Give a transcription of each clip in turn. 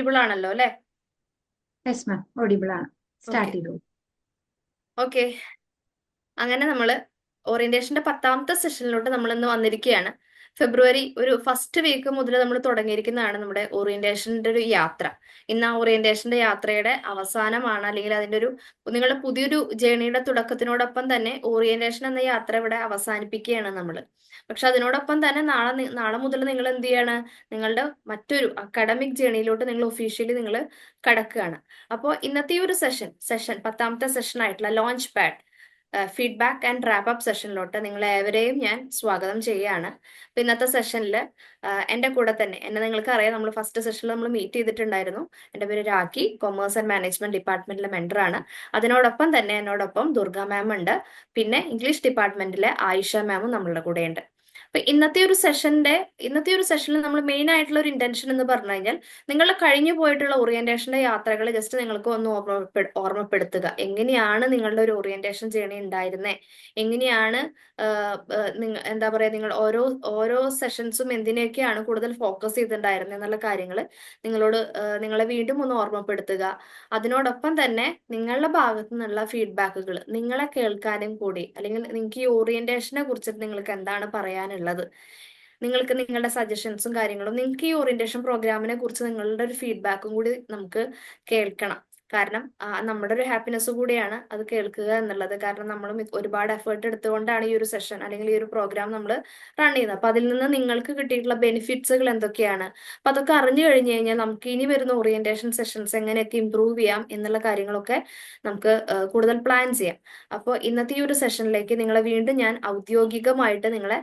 Audible ആണല്ലോ അല്ലെ? Yes ma'am, audible ആണ്. സ്റ്റാർട്ട് ഓക്കെ ചെയ്തു. ഓക്കെ. അങ്ങനെ നമ്മൾ ഓറിയന്റേഷന്റെ 10ാമത്തെ സെഷനിലോട്ട് നമ്മൾ ഇന്ന് വന്നിരിക്കുകയാണ്. ഫെബ്രുവരി ഒരു ഫസ്റ്റ് വീക്ക് മുതൽ നമ്മൾ തുടങ്ങിയിരിക്കുന്നതാണ് നമ്മുടെ ഓറിയന്റേഷന്റെ ഒരു യാത്ര. ഇന്ന് ആ ഓറിയന്റേഷന്റെ യാത്രയുടെ അവസാനമാണ്, അല്ലെങ്കിൽ അതിന്റെ ഒരു നിങ്ങളുടെ പുതിയൊരു ജേണിയുടെ തുടക്കത്തിനോടൊപ്പം തന്നെ ഓറിയന്റേഷൻ എന്ന യാത്ര ഇവിടെ അവസാനിപ്പിക്കുകയാണ് നമ്മൾ. പക്ഷെ അതിനോടൊപ്പം തന്നെ നാളെ മുതൽ നിങ്ങൾ എന്ത് ചെയ്യാണ്? നിങ്ങളുടെ മറ്റൊരു അക്കാഡമിക് ജേണിയിലോട്ട് നിങ്ങൾ ഒഫീഷ്യലി നിങ്ങൾ കടക്കുകയാണ്. അപ്പോൾ ഇന്നത്തെ ഈ ഒരു സെഷൻ 10ാമത്തെ സെഷൻ ആയിട്ടുള്ള launch pad feedback and wrap up സെഷനിലോട്ട് നിങ്ങളെ ഏവരെയും ഞാൻ സ്വാഗതം ചെയ്യുകയാണ്. അപ്പൊ ഇന്നത്തെ സെഷനിൽ എൻ്റെ കൂടെ തന്നെ നിങ്ങൾക്ക് അറിയാം, നമ്മൾ ഫസ്റ്റ് സെഷനിൽ നമ്മൾ മീറ്റ് ചെയ്തിട്ടുണ്ടായിരുന്നു. എൻ്റെ പേര് രാഖി, കൊമേഴ്സ് ആൻഡ് മാനേജ്മെന്റ് ഡിപ്പാർട്ട്മെന്റിലെ മെന്ററാണ്. അതിനോടൊപ്പം തന്നെ എന്നോടൊപ്പം ദുർഗ മാം ഉണ്ട്. പിന്നെ ഇംഗ്ലീഷ് ഡിപ്പാർട്ട്മെന്റിലെ ആയിഷ മാമും നമ്മളുടെ കൂടെയുണ്ട്. അപ്പൊ ഇന്നത്തെ ഒരു സെഷനിൽ നമ്മൾ മെയിൻ ആയിട്ടുള്ള ഒരു ഇന്റൻഷൻ എന്ന് പറഞ്ഞു കഴിഞ്ഞാൽ, നിങ്ങളുടെ കഴിഞ്ഞു പോയിട്ടുള്ള ഓറിയന്റേഷന്റെ യാത്രകൾ ജസ്റ്റ് നിങ്ങൾക്ക് ഒന്ന് ഓർമ്മപ്പെടുത്തുക. എങ്ങനെയാണ് നിങ്ങളുടെ ഒരു ഓറിയന്റേഷൻ ജേണി ഉണ്ടായിരുന്നേ, എങ്ങനെയാണ് എന്താ പറയാ, നിങ്ങൾ ഓരോ ഓരോ സെഷൻസും എന്തിനെയൊക്കെയാണ് കൂടുതൽ ഫോക്കസ് ചെയ്തിട്ടുണ്ടായിരുന്നത് എന്നുള്ള കാര്യങ്ങൾ നിങ്ങളെ വീണ്ടും ഒന്ന് ഓർമ്മപ്പെടുത്തുക. അതിനോടൊപ്പം തന്നെ നിങ്ങളുടെ ഭാഗത്തു നിന്നുള്ള ഫീഡ്ബാക്കുകൾ നിങ്ങളെ കേൾക്കാനും കൂടി, അല്ലെങ്കിൽ നിങ്ങൾക്ക് ഈ ഓറിയന്റേഷനെ കുറിച്ചിട്ട് നിങ്ങൾക്ക് എന്താണ് പറയാനുള്ളത്, നിങ്ങൾക്ക് നിങ്ങളുടെ സജഷൻസും കാര്യങ്ങളും, നിങ്ങൾക്ക് ഈ ഓറിയന്റേഷൻ പ്രോഗ്രാമിനെ കുറിച്ച് നിങ്ങളുടെ ഒരു ഫീഡ്ബാക്കും കൂടി നമുക്ക് കേൾക്കണം. കാരണം നമ്മുടെ ഒരു ഹാപ്പിനെസ് കൂടിയാണ് അത് കേൾക്കുക എന്നുള്ളത്. കാരണം നമ്മളും ഒരുപാട് എഫേർട്ട് എടുത്തുകൊണ്ടാണ് ഈ ഒരു സെഷൻ അല്ലെങ്കിൽ ഈ ഒരു പ്രോഗ്രാം നമ്മൾ റൺ ചെയ്യുന്നത്. അപ്പൊ അതിൽ നിന്ന് നിങ്ങൾക്ക് കിട്ടിയിട്ടുള്ള ബെനിഫിറ്റ്സുകൾ എന്തൊക്കെയാണ്, അപ്പൊ അതൊക്കെ അറിഞ്ഞു കഴിഞ്ഞു കഴിഞ്ഞാൽ നമുക്ക് ഇനി വരുന്ന ഓറിയന്റേഷൻ സെഷൻസ് എങ്ങനെയൊക്കെ ഇമ്പ്രൂവ് ചെയ്യാം എന്നുള്ള കാര്യങ്ങളൊക്കെ നമുക്ക് കൂടുതൽ പ്ലാൻ ചെയ്യാം. അപ്പോൾ ഇന്നത്തെ ഈ ഒരു സെഷനിലേക്ക് നിങ്ങളെ വീണ്ടും ഞാൻ ഔദ്യോഗികമായിട്ട് നിങ്ങളെ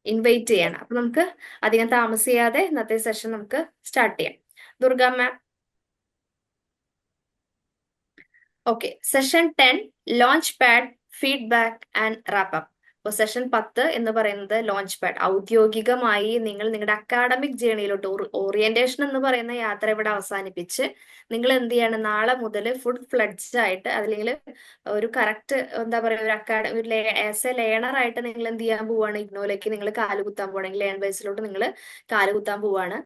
ഇൻവൈറ്റ് ചെയ്യാണ്. അപ്പൊ നമുക്ക് അധികം താമസിയാതെ ഇന്നത്തെ സെഷൻ നമുക്ക് സ്റ്റാർട്ട് ചെയ്യാം. Durga ma'am. Okay, session 10 launch pad feedback and wrap up. അപ്പോൾ സെഷൻ 10 എന്ന് പറയുന്നത് ലോഞ്ച് പാഡ്, ഔദ്യോഗികമായി നിങ്ങൾ നിങ്ങളുടെ അക്കാഡമിക് ജേണിയിലോട്ട് ഓറിയന്റേഷൻ എന്ന് പറയുന്ന യാത്ര ഇവിടെ അവസാനിപ്പിച്ച് നിങ്ങൾ എന്ത് ചെയ്യാണ്? നാളെ മുതൽ ഫുൾ ഫ്ലഡ്ജ് ആയിട്ട്, അല്ലെങ്കിൽ ഒരു കറക്റ്റ് എന്താ പറയുക, ഒരു ആസ് എ ലേണർ ആയിട്ട് നിങ്ങൾ എന്ത് ചെയ്യാൻ പോവാണ്? ഇഗ്നോയിലേക്ക് നിങ്ങൾ കാലുകുത്താൻ പോവാണെങ്കിൽ ലേൺ ബേസിലോട്ട് നിങ്ങൾ കാലുകുത്താൻ പോവാണ്.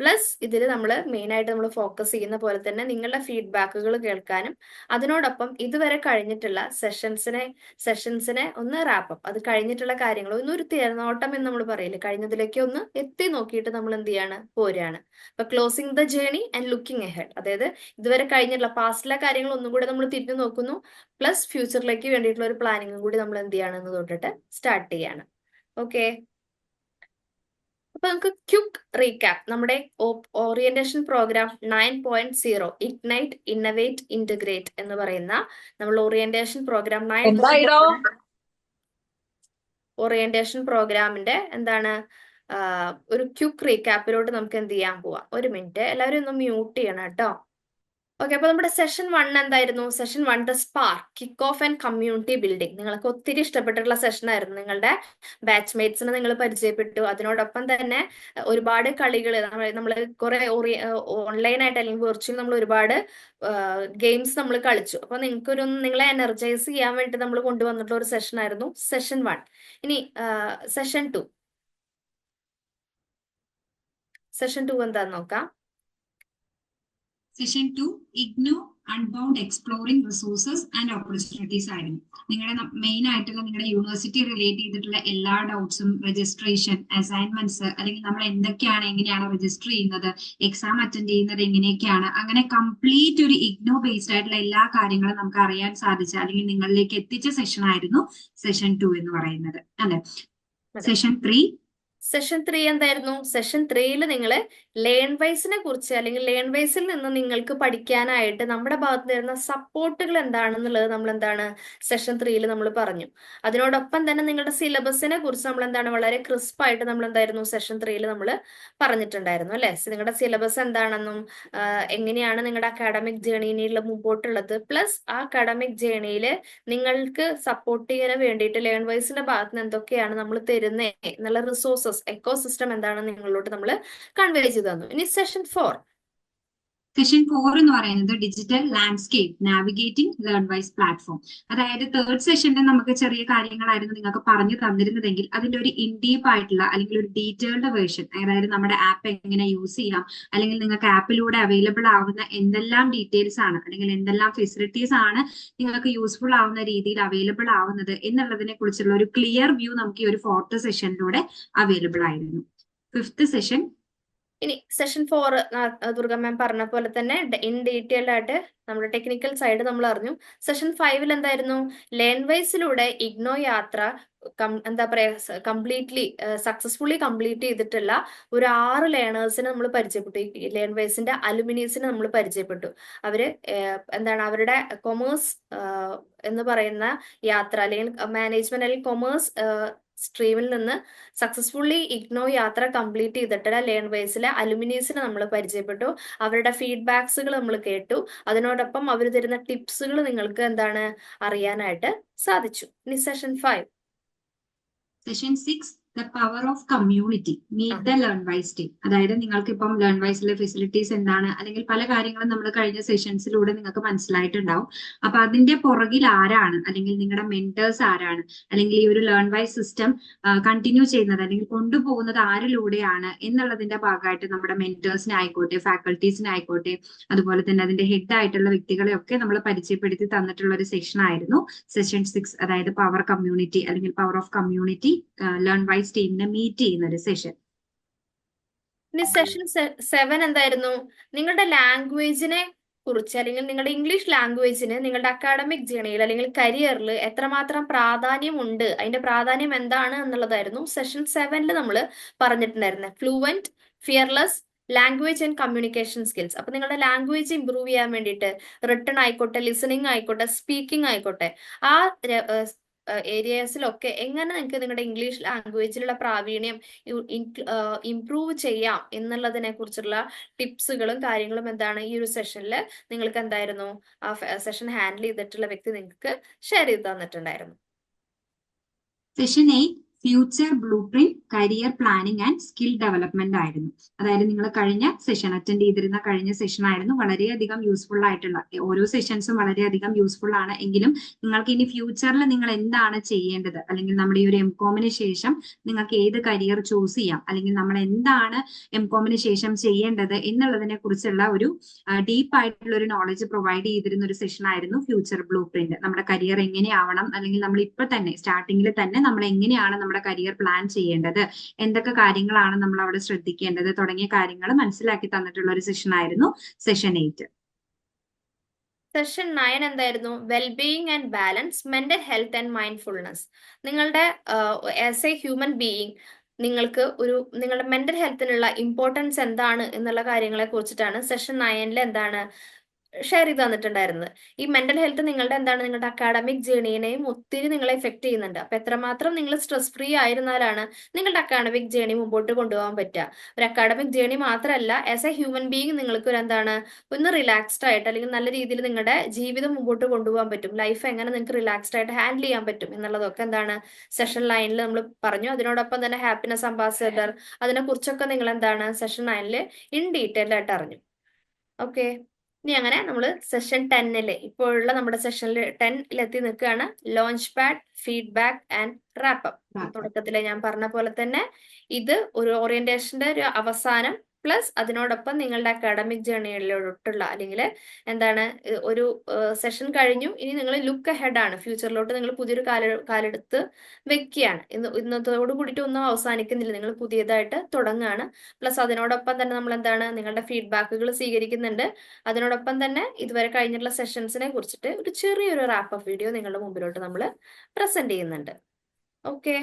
പ്ലസ് ഇതിൽ നമ്മൾ മെയിൻ ആയിട്ട് നമ്മൾ ഫോക്കസ് ചെയ്യുന്ന പോലെ തന്നെ നിങ്ങളുടെ ഫീഡ്ബാക്കുകൾ കേൾക്കാനും, അതിനോടൊപ്പം ഇതുവരെ കഴിഞ്ഞിട്ടുള്ള സെഷൻസിനെ ഒന്ന് റാപ്പപ്പ്, അത് കഴിഞ്ഞിട്ടുള്ള കാര്യങ്ങൾ ഒന്നൊരു തിരനോട്ടം എന്ന് നമ്മൾ പറയില്ലേ, കഴിഞ്ഞതിലേക്ക് ഒന്ന് എത്തി നോക്കിയിട്ട് നമ്മൾ എന്ത് ചെയ്യാണ്? പോരുകയാണ്. അപ്പൊ closing the journey and looking ahead, അതായത് ഇതുവരെ കഴിഞ്ഞിട്ടുള്ള പാസ്റ്റിലെ കാര്യങ്ങൾ ഒന്നും കൂടെ നമ്മൾ തിരിഞ്ഞു നോക്കുന്നു, പ്ലസ് ഫ്യൂച്ചറിലേക്ക് വേണ്ടിയിട്ടുള്ള ഒരു പ്ലാനിങ്ങും കൂടി നമ്മൾ എന്ത് ചെയ്യണമെന്ന് തൊട്ടിട്ട് സ്റ്റാർട്ട് ചെയ്യാണ്. ഓക്കെ, അപ്പൊ നമുക്ക് ക്വിക്ക് റീക്യാപ്പ്. നമ്മുടെ orientation programme 9.0 ignite innovate integrate എന്ന് പറയുന്ന നമ്മൾ ഓറിയന്റേഷൻ പ്രോഗ്രാം 9.0 ഓറിയന്റേഷൻ പ്രോഗ്രാമിന്റെ എന്താണ് ഒരു ക്വിക്ക് റീക്യാപ്പിലോട്ട് നമുക്ക് എന്ത് ചെയ്യാൻ പോവാം. ഒരു മിനിറ്റ്, എല്ലാവരും ഒന്ന് മ്യൂട്ട് ചെയ്യണം കേട്ടോ. ഓക്കെ, അപ്പൊ നമ്മുടെ സെഷൻ 1 എന്തായിരുന്നു? Session 1 the spark, kick off and community building. നിങ്ങൾക്ക് ഒത്തിരി ഇഷ്ടപ്പെട്ടിട്ടുള്ള സെഷൻ ആയിരുന്നു. നിങ്ങളുടെ ബാച്ച്മേറ്റ്സിനെ നിങ്ങൾ പരിചയപ്പെട്ടു. അതിനോടൊപ്പം തന്നെ ഒരുപാട് കളികൾ നമ്മൾ കുറെ ഓൺലൈനായിട്ട് അല്ലെങ്കിൽ വെർച്വൽ നമ്മൾ ഒരുപാട് ഗെയിംസ് നമ്മൾ കളിച്ചു. അപ്പൊ നിങ്ങളെ എനർജൈസ് ചെയ്യാൻ വേണ്ടി നമ്മൾ കൊണ്ടുവന്നിട്ടുള്ള ഒരു സെഷൻ ആയിരുന്നു സെഷൻ 1. ഇനി സെഷൻ 2 എന്താന്ന് നോക്കാം. Session 2 IGNOU unbound exploring resources and opportunities ആയിരുന്നു. നിങ്ങളുടെ മെയിൻ ആയിട്ടുള്ള നിങ്ങളുടെ യൂണിവേഴ്സിറ്റി റിലേറ്റ് ചെയ്തിട്ടുള്ള എല്ലാ ഡൗട്ട്സും, രജിസ്ട്രേഷൻ, അസൈൻമെന്റ്സ്, അല്ലെങ്കിൽ നമ്മൾ എങ്ങനെയാണ് രജിസ്റ്റർ ചെയ്യുന്നത്, എക്സാം അറ്റൻഡ് ചെയ്യുന്നത് എങ്ങനെയൊക്കെയാണ്, അങ്ങനെ കംപ്ലീറ്റ് ഒരു ഇഗ്നോ ബേസ്ഡ് ആയിട്ടുള്ള എല്ലാ കാര്യങ്ങളും നമുക്ക് അറിയാൻ സാധിച്ച അല്ലെങ്കിൽ നിങ്ങളിലേക്ക് എത്തിച്ച സെഷൻ ആയിരുന്നു സെഷൻ 2 എന്ന് പറയുന്നത് അല്ലെ. സെഷൻ 3 എന്തായിരുന്നു? സെഷൻ 3യിൽ നിങ്ങൾ ലേൺ വൈസിനെ കുറിച്ച്, അല്ലെങ്കിൽ ലേൺ വൈസിൽ നിന്ന് നിങ്ങൾക്ക് പഠിക്കാനായിട്ട് നമ്മുടെ ഭാഗത്ത് വരുന്ന സപ്പോർട്ടുകൾ എന്താണെന്നുള്ളത് നമ്മൾ എന്താണ് സെഷൻ 3യിൽ നമ്മൾ പറഞ്ഞു. അതിനോടൊപ്പം തന്നെ നിങ്ങളുടെ സിലബസിനെ കുറിച്ച് നമ്മൾ എന്താണ് വളരെ ക്രിസ്പായിട്ട് നമ്മൾ എന്തായിരുന്നു സെഷൻ 3യിൽ നമ്മൾ പറഞ്ഞിട്ടുണ്ടായിരുന്നു അല്ലെ. നിങ്ങളുടെ സിലബസ് എന്താണെന്നും എങ്ങനെയാണ് നിങ്ങളുടെ അക്കാഡമിക് ജേണിയിലുള്ള മുമ്പോട്ടുള്ളത്, പ്ലസ് ആ അക്കാഡമിക് ജേണിയിൽ നിങ്ങൾക്ക് സപ്പോർട്ട് ചെയ്യാൻ വേണ്ടിയിട്ട് ലേൺ വൈസിന്റെ ഭാഗത്ത് നിന്ന് എന്തൊക്കെയാണ് നമ്മൾ തരുന്നത് എന്നുള്ള റിസോഴ്സസ്, എക്കോ സിസ്റ്റം എന്താണെന്ന് നിങ്ങളിലോട്ട് നമ്മൾ കൺവേ ചെയ്തു തന്നു. ഇനി സെഷൻ 4 സെഷൻ 4 എന്ന് പറയുന്നത് digital landscape navigating learn wise platform. അതായത് തേർഡ് സെഷനിൽ നമുക്ക് ചെറിയ കാര്യങ്ങളായിരുന്നു നിങ്ങൾക്ക് പറഞ്ഞു തന്നിരുന്നതെങ്കിൽ അതിന്റെ ഒരു ഇൻ ഡീപ്പ് ആയിട്ടുള്ള അല്ലെങ്കിൽ ഒരു ഡീറ്റെയിൽഡ് വേർഷൻ, അതായത് നമ്മുടെ ആപ്പ് എങ്ങനെ യൂസ് ചെയ്യാം, അല്ലെങ്കിൽ നിങ്ങൾക്ക് ആപ്പിലൂടെ അവൈലബിൾ ആവുന്ന എന്തെല്ലാം ഡീറ്റെയിൽസ് ആണ് അല്ലെങ്കിൽ എന്തെല്ലാം ഫെസിലിറ്റീസ് ആണ് നിങ്ങൾക്ക് യൂസ്ഫുൾ ആവുന്ന രീതിയിൽ അവൈലബിൾ ആവുന്നത് എന്നുള്ളതിനെ കുറിച്ചുള്ള ഒരു ക്ലിയർ വ്യൂ നമുക്ക് ഈ ഒരു ഫോർത്ത് സെഷനിലൂടെ അവൈലബിൾ ആയിരുന്നു. ഫിഫ്ത്ത് സെഷൻ ഇനി സെഷൻ 4 ദുർഗ മാം പറഞ്ഞ പോലെ തന്നെ ഇൻ ഡീറ്റെയിൽഡ് ആയിട്ട് നമ്മുടെ ടെക്നിക്കൽ സൈഡ് നമ്മൾ അറിഞ്ഞു. സെഷൻ 5 എന്തായിരുന്നു? ലേൺ വൈസിലൂടെ ഇഗ്നോ യാത്ര എന്താ പറയാ കംപ്ലീറ്റ്ലി സക്സസ്ഫുള്ളി കംപ്ലീറ്റ് ചെയ്തിട്ടുള്ള ഒരു 6 ലേണേഴ്സിനെ നമ്മൾ പരിചയപ്പെട്ടു. ഈ ലേൺ വൈസിന്റെ അലുമിനീസിനെ നമ്മൾ പരിചയപ്പെട്ടു. അവര് എന്താണ് അവരുടെ കൊമേഴ്സ് എന്ന് പറയുന്ന യാത്ര അല്ലെങ്കിൽ മാനേജ്മെന്റ് അല്ലെങ്കിൽ കൊമേഴ്സ് സ്ട്രീമിൽ നിന്ന് സക്സസ്ഫുള്ളി ഇഗ്നോ യാത്ര കംപ്ലീറ്റ് ചെയ്തിട്ടുള്ള ലേൺ വൈസിലെ അലുമിനീസിനെ നമ്മൾ പരിചയപ്പെട്ടു. അവരുടെ ഫീഡ്ബാക്സുകൾ നമ്മൾ കേട്ടു. അതിനോടൊപ്പം അവർ തരുന്ന ടിപ്സുകൾ നിങ്ങൾക്ക് എന്താണ് അറിയാനായിട്ട് സാധിച്ചു. ഇനി session 5. Session 6 the power of community meet the learn wise team. അതായത് നിങ്ങൾക്ക് ഇപ്പം ലേൺ വൈസിലെ ഫെസിലിറ്റീസ് എന്താണ് അല്ലെങ്കിൽ പല കാര്യങ്ങളും നമ്മൾ കഴിഞ്ഞ സെഷൻസിലൂടെ നിങ്ങൾക്ക് മനസ്സിലായിട്ടുണ്ടാവും. അപ്പൊ അതിന്റെ പുറകിൽ ആരാണ് അല്ലെങ്കിൽ നിങ്ങളുടെ മെന്റേഴ്സ് ആരാണ് അല്ലെങ്കിൽ ഈ ഒരു ലേൺ വൈസ് സിസ്റ്റം കണ്ടിന്യൂ ചെയ്യുന്നത് അല്ലെങ്കിൽ കൊണ്ടുപോകുന്നത് ആരിലൂടെയാണ് എന്നുള്ളതിന്റെ ഭാഗമായിട്ട് നമ്മുടെ മെന്റേഴ്സിനെ ആയിക്കോട്ടെ ഫാക്കൾട്ടീസിനെ ആയിക്കോട്ടെ അതുപോലെ തന്നെ അതിന്റെ ഹെഡ് ആയിട്ടുള്ള വ്യക്തികളെ ഒക്കെ നമ്മൾ പരിചയപ്പെടുത്തി തന്നിട്ടുള്ള ഒരു സെഷൻ ആയിരുന്നു സെഷൻ 6, അതായത് പവർ കമ്മ്യൂണിറ്റി അല്ലെങ്കിൽ power of community learn wise ടീമിനെ മീറ്റ് ചെയ്യുന്ന ഒരു സെഷൻ. ഇനി സെഷൻ 7 എന്തായിരുന്നു? നിങ്ങളുടെ ലാംഗ്വേജിനെ കുറിച്ച് അല്ലെങ്കിൽ നിങ്ങളുടെ ഇംഗ്ലീഷ് ലാംഗ്വേജിന് നിങ്ങളുടെ അക്കാഡമിക് ജേണിയിൽ അല്ലെങ്കിൽ കരിയറിൽ എത്രമാത്രം പ്രാധാന്യം ഉണ്ട്, അതിന്റെ പ്രാധാന്യം എന്താണ് എന്നുള്ളതായിരുന്നു സെഷൻ 7 നമ്മൾ പറഞ്ഞിട്ടുണ്ടായിരുന്നത്. Fluent, fearless language and communication skills. അപ്പൊ നിങ്ങളുടെ ലാംഗ്വേജ് ഇംപ്രൂവ് ചെയ്യാൻ വേണ്ടിയിട്ട് റിട്ടൺ ആയിക്കോട്ടെ, ലിസണിങ് ആയിക്കോട്ടെ, സ്പീക്കിംഗ് ആയിക്കോട്ടെ, ആ ഏരിയാസിലൊക്കെ എങ്ങനെ നിങ്ങൾക്ക് നിങ്ങളുടെ ഇംഗ്ലീഷ് ലാംഗ്വേജിലുള്ള പ്രാവീണ്യം ഇംപ്രൂവ് ചെയ്യാം എന്നുള്ളതിനെ കുറിച്ചുള്ള ടിപ്സുകളും കാര്യങ്ങളും എന്താണ് ഈ ഒരു സെഷനിൽ നിങ്ങൾക്ക് എന്തായിരുന്നു ആ സെഷൻ ഹാൻഡിൽ ചെയ്തിട്ടുള്ള വ്യക്തി നിങ്ങൾക്ക് ഷെയർ ചെയ്ത് തന്നിട്ടുണ്ടായിരുന്നു. Session 8 future blue print career planning and skill development ആയിരുന്നു. അതായത് നിങ്ങൾ കഴിഞ്ഞ സെഷൻ അറ്റൻഡ് ചെയ്തിരുന്ന കഴിഞ്ഞ സെഷൻ ആയിരുന്നു വളരെയധികം യൂസ്ഫുൾ ആയിട്ടുള്ള. ഓരോ സെഷൻസും വളരെയധികം യൂസ്ഫുൾ ആണ്. എങ്കിലും നിങ്ങൾക്ക് ഇനി ഫ്യൂച്ചറിൽ നിങ്ങൾ എന്താണ് ചെയ്യേണ്ടത് അല്ലെങ്കിൽ നമ്മുടെ ഈ ഒരു എംകോമിന് ശേഷം നിങ്ങൾക്ക് ഏത് കരിയർ ചൂസ് ചെയ്യാം അല്ലെങ്കിൽ നമ്മൾ എന്താണ് എംകോമിന് ശേഷം ചെയ്യേണ്ടത് എന്നുള്ളതിനെ കുറിച്ചുള്ള ഒരു ഡീപ്പ് ആയിട്ടുള്ള ഒരു നോളജ് പ്രൊവൈഡ് ചെയ്തിരുന്ന ഒരു സെഷൻ ആയിരുന്നു ഫ്യൂച്ചർ ബ്ലൂ പ്രിന്റ്. നമ്മുടെ കരിയർ എങ്ങനെയാവണം അല്ലെങ്കിൽ നമ്മൾ ഇപ്പൊ തന്നെ സ്റ്റാർട്ടിങ്ങിൽ തന്നെ നമ്മൾ എങ്ങനെയാണ് നമ്മുടെ കരിയർ പ്ലാൻ ചെയ്യേണ്ടത്, എന്തൊക്കെ കാര്യങ്ങളാണ് നമ്മൾ അവിടെ ശ്രദ്ധിക്കേണ്ടത് തുടങ്ങിയ കാര്യങ്ങൾ മനസ്സിലാക്കി തന്നിട്ടുള്ള ഒരു സെഷൻ ആയിരുന്നു സെഷൻ 8. സെഷൻ 9 എന്തായിരുന്നു? Wellbeing and balance, mental health and mindfulness. നിങ്ങളുടെ ആസ് എ ഹ്യൂമൻ ബീയിങ് നിങ്ങൾക്ക് നിങ്ങളുടെ മെന്റൽ ഹെൽത്തിനുള്ള ഇമ്പോർട്ടൻസ് എന്താണ് എന്നുള്ള കാര്യങ്ങളെ കുറിച്ചിട്ടാണ് സെഷൻ 9 എന്താണ് ഷെയർ ചെയ്ത് തന്നിട്ടുണ്ടായിരുന്നത്. ഈ മെന്റൽ ഹെൽത്ത് നിങ്ങളുടെ എന്താണ് നിങ്ങളുടെ അക്കാഡമിക് ജേണിയെയും ഒത്തിരി നിങ്ങളെ എഫക്ട് ചെയ്യുന്നുണ്ട്. അപ്പൊ എത്രമാത്രം നിങ്ങൾ സ്ട്രെസ് ഫ്രീ ആയിരുന്നാലാണ് നിങ്ങളുടെ അക്കാഡമിക് ജേണി മുമ്പോട്ട് കൊണ്ടുപോകാൻ പറ്റുക. ഒരു അക്കാഡമിക് ജേണി മാത്രമല്ല, ആസ് എ ഹ്യൂമൻ ബീയിങ് നിങ്ങൾക്ക് ഒരു എന്താണ് ഒന്ന് റിലാക്സ്ഡ് ആയിട്ട് അല്ലെങ്കിൽ നല്ല രീതിയിൽ നിങ്ങളുടെ ജീവിതം മുമ്പോട്ട് കൊണ്ടുപോകാൻ പറ്റും, ലൈഫ് എങ്ങനെ നിങ്ങൾക്ക് റിലാക്സ്ഡ് ആയിട്ട് ഹാൻഡിൽ ചെയ്യാൻ പറ്റും എന്നുള്ളതൊക്കെ എന്താണ് സെഷൻ 9 നമ്മൾ പറഞ്ഞു. അതിനോടൊപ്പം തന്നെ ഹാപ്പിനെസ് അംബാസഡർ, അതിനെ കുറിച്ചൊക്കെ നിങ്ങൾ എന്താണ് സെഷൻ 9 ഇൻ ഡീറ്റെയിൽ ആയിട്ട് അറിഞ്ഞു. ഓക്കെ, ഇനി അങ്ങനെ നമ്മൾ സെഷൻ 10 ഇപ്പോഴുള്ള നമ്മുടെ സെഷനിൽ 10 എത്തി നിൽക്കുകയാണ്. Launch pad, feedback and wrap-up. തുടക്കത്തിലെ ഞാൻ പറഞ്ഞ പോലെ തന്നെ ഇത് ഒരു ഓറിയന്റേഷന്റെ ഒരു അവസാനം പ്ലസ് അതിനോടൊപ്പം നിങ്ങളുടെ അക്കാഡമിക് ജേണിയിലോട്ടുള്ള അല്ലെങ്കിൽ എന്താണ് ഒരു സെഷൻ കഴിഞ്ഞു, ഇനി നിങ്ങൾ ലുക്ക് അഹെഡ് ആണ്, ഫ്യൂച്ചറിലോട്ട് നിങ്ങൾ പുതിയൊരു കാലെടുത്ത് വെക്കുകയാണ്. ഇന്നത്തോട് കൂടിയിട്ട് ഒന്നും അവസാനിക്കുന്നില്ല, നിങ്ങൾ പുതിയതായിട്ട് തുടങ്ങുകയാണ്. പ്ലസ് അതിനോടൊപ്പം തന്നെ നമ്മൾ എന്താണ് നിങ്ങളുടെ ഫീഡ്ബാക്കുകൾ സ്വീകരിക്കുന്നുണ്ട്. അതിനോടൊപ്പം തന്നെ ഇതുവരെ കഴിഞ്ഞിട്ടുള്ള സെഷൻസിനെ കുറിച്ചിട്ട് ഒരു ചെറിയൊരു റാപ്പപ്പ് വീഡിയോ നിങ്ങളുടെ മുമ്പിലോട്ട് നമ്മൾ പ്രസന്റ് ചെയ്യുന്നുണ്ട്. ഓക്കെ,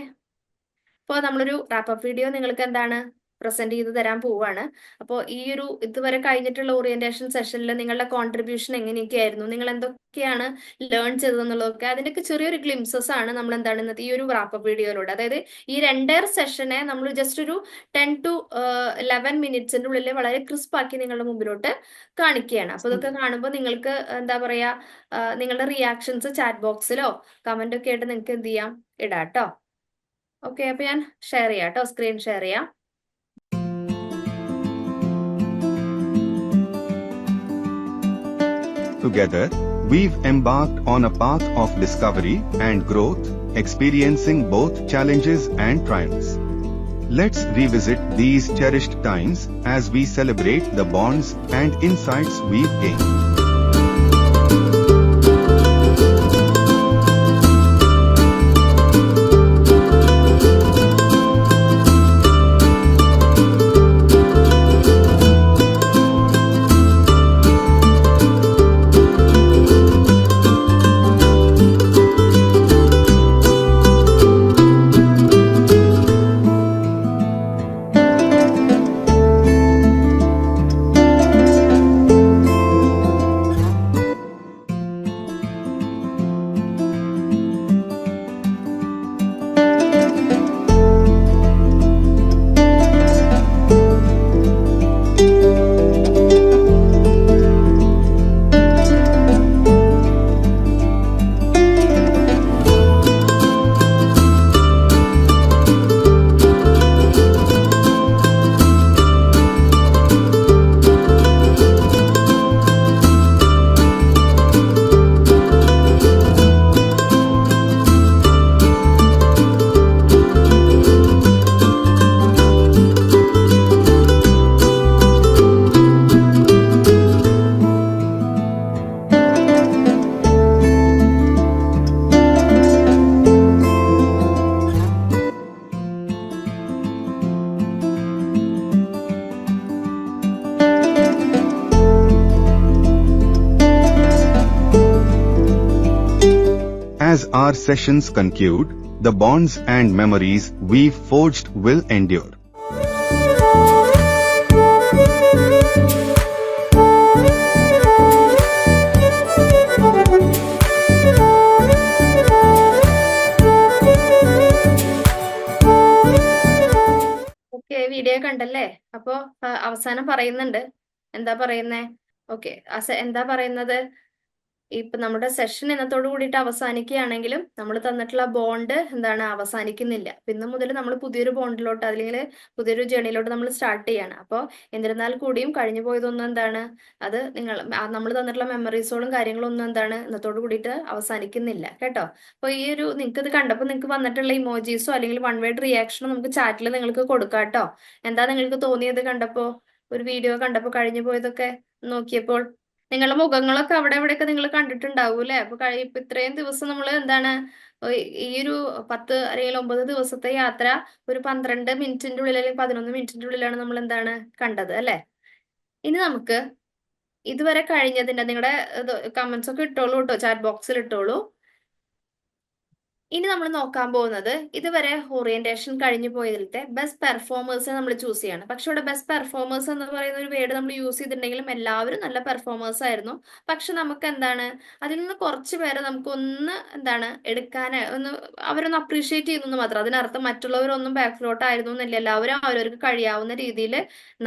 അപ്പോൾ നമ്മളൊരു റാപ്പപ്പ് വീഡിയോ നിങ്ങൾക്ക് എന്താണ് പ്രസന്റ് ചെയ്ത് തരാൻ പോവാണ്. അപ്പോൾ ഈ ഒരു ഇതുവരെ കഴിഞ്ഞിട്ടുള്ള ഓറിയന്റേഷൻ സെഷനിൽ നിങ്ങളുടെ കോൺട്രിബ്യൂഷൻ എങ്ങനെയൊക്കെയായിരുന്നു, നിങ്ങൾ എന്തൊക്കെയാണ് ലേൺ ചെയ്തതെന്നുള്ളതൊക്കെ അതിൻ്റെയൊക്കെ ചെറിയൊരു ഗ്ലിംസസ് ആണ് നമ്മൾ എന്താണ് ഇന്നത്തെ ഈ ഒരു റാപ്പപ്പ് വീഡിയോയിലൂടെ. അതായത് ഈ രണ്ടേർ സെഷനെ നമ്മൾ ജസ്റ്റ് ഒരു 10 to 11 മിനിറ്റ്സിന്റെ ഉള്ളിൽ വളരെ ക്രിസ്പ് ആക്കി നിങ്ങളുടെ മുമ്പിലോട്ട് കാണിക്കുകയാണ്. അപ്പോൾ ഇതൊക്കെ കാണുമ്പോൾ നിങ്ങൾക്ക് എന്താ പറയാ നിങ്ങളുടെ റിയാക്ഷൻസ് ചാറ്റ് ബോക്സിലോ കമന്റ് ഒക്കെ ആയിട്ട് നിങ്ങൾക്ക് എന്ത് ചെയ്യാം ഇടാം കേട്ടോ. ഓക്കെ, അപ്പൊ ഞാൻ ഷെയർ ചെയ്യാം കേട്ടോ, സ്ക്രീൻ ഷെയർ ചെയ്യാം. Together, we've embarked on a path of discovery and growth, experiencing both challenges and triumphs. Let's revisit these cherished times as we celebrate the bonds and insights we've gained. As our sessions conclude, the bonds and memories we've forged will endure. Okay, video കണ്ടല്ലേ? അപ്പോ അവസാനം പറയുന്നുണ്ട്. എന്താ പറയുന്നേ? Okay, എന്താ പറയുന്നത്? ഇപ്പൊ നമ്മുടെ സെഷൻ ഇന്നത്തോട് കൂടിയിട്ട് അവസാനിക്കുകയാണെങ്കിലും നമ്മൾ തന്നിട്ടുള്ള ബോണ്ട് എന്താണ് അവസാനിക്കുന്നില്ല. അപ്പൊ ഇന്ന് മുതൽ നമ്മൾ പുതിയൊരു ബോണ്ടിലോട്ട് അല്ലെങ്കിൽ പുതിയൊരു ജേണിയിലോട്ട് നമ്മൾ സ്റ്റാർട്ട് ചെയ്യാണ്. അപ്പോൾ എന്നിരുന്നാൽ കൂടിയും കഴിഞ്ഞു പോയതൊന്നും എന്താണ്, അത് നമ്മൾ തന്നിട്ടുള്ള മെമ്മറീസുകളും കാര്യങ്ങളും ഒന്നും എന്താണ് ഇന്നത്തോട് കൂടിയിട്ട് അവസാനിക്കുന്നില്ല കേട്ടോ. അപ്പൊ ഈ ഒരു നിങ്ങൾക്ക് ഇത് കണ്ടപ്പോൾ നിങ്ങൾക്ക് വന്നിട്ടുള്ള ഇമോജീസോ അല്ലെങ്കിൽ വൺ വേർഡ് റിയാക്ഷനോ നമുക്ക് ചാറ്റിൽ നിങ്ങൾക്ക് കൊടുക്കാം കേട്ടോ. എന്താ നിങ്ങൾക്ക് തോന്നിയത് കണ്ടപ്പോ, ഒരു വീഡിയോ കണ്ടപ്പോ കഴിഞ്ഞു പോയതൊക്കെ നോക്കിയപ്പോൾ? നിങ്ങളുടെ മുഖങ്ങളൊക്കെ അവിടെ ഇവിടെയൊക്കെ നിങ്ങൾ കണ്ടിട്ടുണ്ടാവും അല്ലെ? അപ്പൊ ഇപ്പൊ ഇത്രയും ദിവസം നമ്മൾ എന്താണ് ഈ ഒരു 10 അല്ലെങ്കിൽ 9 ദിവസത്തെ യാത്ര ഒരു 12 മിനിറ്റിന്റെ ഉള്ളിൽ അല്ലെങ്കിൽ 11 മിനിറ്റിന്റെ ഉള്ളിലാണ് നമ്മൾ എന്താണ് കണ്ടത് അല്ലെ? ഇനി നമുക്ക് ഇതുവരെ കഴിഞ്ഞതിന്റെ നിങ്ങളുടെ കമന്റ്സ് ഒക്കെ ഇട്ടോളൂ കേട്ടോ, ചാറ്റ് ബോക്സിൽ ഇട്ടോളൂ. ഇനി നമ്മൾ നോക്കാൻ പോകുന്നത് ഇതുവരെ ഓറിയന്റേഷൻ കഴിഞ്ഞു പോയതിലത്തെ ബെസ്റ്റ് പെർഫോമേഴ്സ് നമ്മൾ ചൂസ് ചെയ്യാണ്. പക്ഷെ ഇവിടെ ബെസ്റ്റ് പെർഫോമേഴ്സ് എന്ന് പറയുന്ന ഒരു വേർഡ് നമ്മൾ യൂസ് ചെയ്തിട്ടുണ്ടെങ്കിലും എല്ലാവരും നല്ല പെർഫോമേഴ്സ് ആയിരുന്നു. പക്ഷെ നമുക്ക് എന്താണ് അതിൽ നിന്ന് കുറച്ച് പേരെ നമുക്കൊന്ന് എന്താണ് ഒന്ന് അവരൊന്ന് അപ്രീഷിയേറ്റ് ചെയ്യുന്നു മാത്രം. അതിനർത്ഥം മറ്റുള്ളവരൊന്നും ബാക്ക്ലോട്ട് ആയിരുന്നു എന്നില്ല. എല്ലാവരും അവരവർക്ക് കഴിയാവുന്ന രീതിയിൽ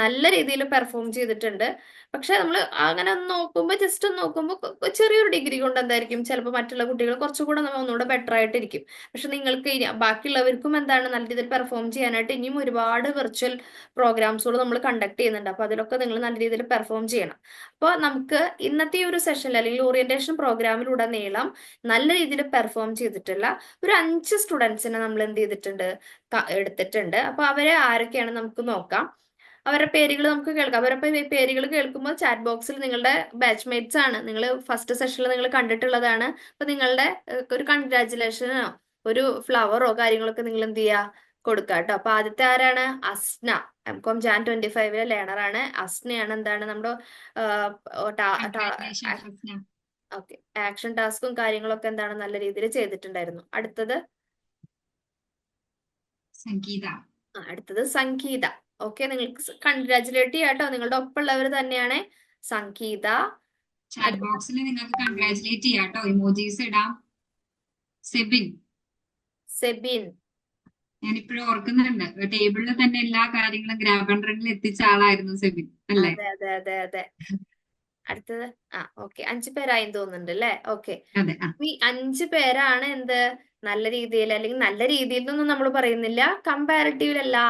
നല്ല രീതിയിൽ പെർഫോം ചെയ്തിട്ടുണ്ട്. പക്ഷെ നമ്മൾ അങ്ങനെ നോക്കുമ്പോൾ ജസ്റ്റ് ഒന്ന് നോക്കുമ്പോൾ ചെറിയൊരു ഡിഗ്രി കൊണ്ട് എന്തായിരിക്കും ചിലപ്പോൾ മറ്റുള്ള കുട്ടികൾ കുറച്ചുകൂടെ ഒന്നുകൂടെ ബെറ്റർ ആയിട്ടിരിക്കും. പക്ഷെ നിങ്ങൾക്ക് ബാക്കിയുള്ളവർക്കും എന്താണ് നല്ല രീതിയിൽ പെർഫോം ചെയ്യാനായിട്ട് ഇനിയും ഒരുപാട് വെർച്വൽ പ്രോഗ്രാംസുകൾ നമ്മൾ കണ്ടക്ട് ചെയ്യുന്നുണ്ട്. അപ്പൊ അതിലൊക്കെ നിങ്ങൾ നല്ല രീതിയിൽ പെർഫോം ചെയ്യണം. അപ്പോൾ നമുക്ക് ഇന്നത്തെ ഈ ഒരു സെഷനിൽ അല്ലെങ്കിൽ ഓറിയന്റേഷൻ പ്രോഗ്രാമിലുടനീളം നല്ല രീതിയിൽ പെർഫോം ചെയ്തിട്ടുള്ള ഒരു 5 സ്റ്റുഡൻസിനെ നമ്മൾ എന്ത് ചെയ്തിട്ടുണ്ട്, എടുത്തിട്ടുണ്ട്. അപ്പൊ അവരെ ആരൊക്കെയാണ് നമുക്ക് നോക്കാം. അവരുടെ പേരുകൾ നമുക്ക് കേൾക്കാം. അവരുടെ പേരുകൾ കേൾക്കുമ്പോൾ ചാറ്റ് ബോക്സിൽ നിങ്ങളുടെ ബാച്ച്മേറ്റ്സ് ആണ്, നിങ്ങൾ ഫസ്റ്റ് സെഷനിൽ നിങ്ങൾ കണ്ടിട്ടുള്ളതാണ്. അപ്പൊ നിങ്ങളുടെ ഒരു കൺഗ്രാറ്റുലേഷനോ ഒരു ഫ്ലവറോ കാര്യങ്ങളൊക്കെ നിങ്ങൾ എന്ത് ചെയ്യുക, കൊടുക്കുക കേട്ടോ. അപ്പൊ ആദ്യത്തെ ആരാണ്? അസ്ന, എംകോം ജാൻ 25 ലേണർ ആണ്. അസ്നയാണ് എന്താണ് നമ്മുടെ ഓക്കെ ആക്ഷൻ ടാസ്കും കാര്യങ്ങളൊക്കെ എന്താണ് നല്ല രീതിയിൽ ചെയ്തിട്ടുണ്ടായിരുന്നു. അടുത്തത് സംഗീത. അടുത്തത് സംഗീത. ഓക്കെ, നിങ്ങൾക്ക് കൺഗ്രാറ്റുലേറ്റ് ചെയ്യാട്ടോ, നിങ്ങളുടെ ഒപ്പമുള്ളവർ തന്നെയാണ് സംഗീത. ചാറ്റ് ബോക്സിൽ നിങ്ങൾക്ക് കൺഗ്രാറ്റുലേറ്റ് ചെയ്യാട്ടോ, ഇമോജീസ് ഇടാം. സെബിൻ. സെബിൻ ഞാനിപ്പോഴും ഓർക്കുന്നുണ്ട്, ടേബിളിൽ തന്നെ എല്ലാ കാര്യങ്ങളും ഗ്രാബ് ആൻഡ് റണ്ണിൽ എത്തിച്ച ആളായിരുന്നു സെബിൻ അല്ലേ? അതെ അതെ അതെ അതെ. അടുത്തത് ഓക്കെ 5 പേരായി തോന്നുന്നുണ്ട് അല്ലേ? ഓക്കെ, ഈ 5 പേരാണ് എന്ത് നല്ല രീതിയിൽ, അല്ലെങ്കിൽ നല്ല രീതിയിൽ എന്നൊന്നും നമ്മൾ പറയുന്നില്ല, കമ്പാരിറ്റീവ് എല്ലാ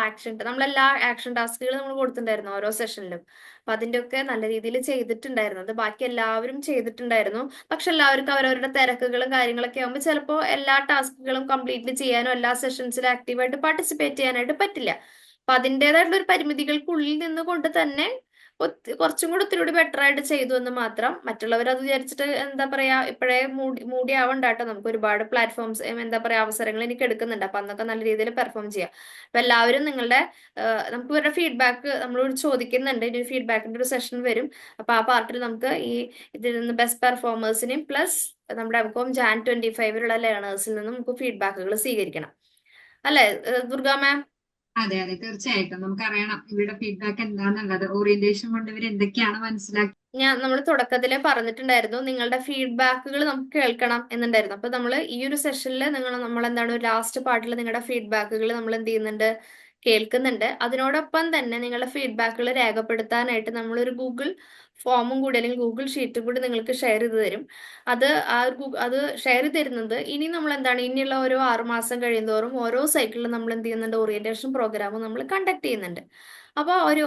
നമ്മളെല്ലാ ആക്ഷൻ ടാസ്കുകൾ നമ്മൾ കൊടുത്തിട്ടുണ്ടായിരുന്നു ഓരോ സെഷനിലും. അപ്പൊ അതിന്റെ ഒക്കെ നല്ല രീതിയിൽ ചെയ്തിട്ടുണ്ടായിരുന്നു. അത് ബാക്കി എല്ലാവരും ചെയ്തിട്ടുണ്ടായിരുന്നു. പക്ഷെ എല്ലാവർക്കും അവരവരുടെ തിരക്കുകളും കാര്യങ്ങളൊക്കെ ആകുമ്പോൾ ചിലപ്പോൾ എല്ലാ ടാസ്കുകളും കംപ്ലീറ്റ്ലി ചെയ്യാനോ എല്ലാ സെഷൻസിലും ആക്റ്റീവായിട്ട് പാർട്ടിസിപ്പേറ്റ് ചെയ്യാനായിട്ട് പറ്റില്ല. അപ്പൊ അതിൻ്റെതായിട്ടുള്ള ഒരു പരിമിതികൾക്കുള്ളിൽ നിന്നുകൊണ്ട് തന്നെ കുറച്ചും കൂടി ഒത്തിരി കൂടി ബെറ്റർ ആയിട്ട് ചെയ്തു എന്ന് മാത്രം. മറ്റുള്ളവർ അത് വിചാരിച്ചിട്ട് എന്താ പറയാ, ഇപ്പോഴേ മൂടി ആവണ്ട കേട്ടോ. നമുക്ക് ഒരുപാട് പ്ലാറ്റ്ഫോംസ്, എന്താ പറയാ, അവസരങ്ങൾ എനിക്ക് എടുക്കുന്നുണ്ട്. അപ്പൊ അന്നൊക്കെ നല്ല രീതിയിൽ പെർഫോം ചെയ്യാം. അപ്പൊ എല്ലാവരും നിങ്ങളുടെ നമുക്ക് ഇവരുടെ ഫീഡ്ബാക്ക് നമ്മളോട് ചോദിക്കുന്നുണ്ട്. ഇനി ഫീഡ്ബാക്കിന്റെ ഒരു സെഷൻ വരും. അപ്പൊ ആ പാർട്ടിൽ നമുക്ക് ഇതിൽ നിന്ന് ബെസ്റ്റ് പെർഫോമേഴ്സിനെയും പ്ലസ് നമ്മുടെ എംകോം ജാൻ 25 ലേണേഴ്സിൽ നിന്നും നമുക്ക് ഫീഡ്ബാക്കുകൾ സ്വീകരിക്കണം. അല്ലെ ദുർഗ മാം? അതെ അതെ, തീർച്ചയായിട്ടും നമുക്കറിയണം ഇവരുടെ ഫീഡ്ബാക്ക് എന്താണെന്നുള്ളത്. ഓറിയന്റേഷൻ കൊണ്ട് ഇവർ എന്തൊക്കെയാണ് മനസ്സിലാക്കി. നമ്മൾ തുടക്കത്തിലെ പറഞ്ഞിട്ടുണ്ടായിരുന്നു നിങ്ങളുടെ ഫീഡ്ബാക്കുകൾ നമുക്ക് കേൾക്കണം എന്നുണ്ടായിരുന്നു. അപ്പൊ നമ്മൾ ഈ ഒരു സെഷനിൽ നമ്മൾ എന്താണ് ലാസ്റ്റ് പാർട്ടിൽ നിങ്ങളുടെ ഫീഡ്ബാക്കുകൾ നമ്മൾ എന്ത് ചെയ്യുന്നുണ്ട്, കേൾക്കുന്നുണ്ട്. അതിനോടൊപ്പം തന്നെ നിങ്ങളുടെ ഫീഡ്ബാക്കുകൾ രേഖപ്പെടുത്താനായിട്ട് നമ്മളൊരു ഗൂഗിൾ ഫോമും കൂടി അല്ലെങ്കിൽ ഗൂഗിൾ ഷീറ്റും കൂടി നിങ്ങൾക്ക് ഷെയർ ചെയ്ത് തരും. അത് ഷെയർ ചെയ്ത് തരുന്നത് ഇനി നമ്മൾ എന്താണ്, ഇനിയുള്ള ഓരോ 6 മാസം കഴിയുന്തോറും ഓരോ സൈക്കിളിലും നമ്മൾ എന്ത് ചെയ്യുന്നുണ്ട്, ഓറിയന്റേഷൻ പ്രോഗ്രാം നമ്മൾ കണ്ടക്ട് ചെയ്യുന്നുണ്ട്. അപ്പോൾ ഓരോ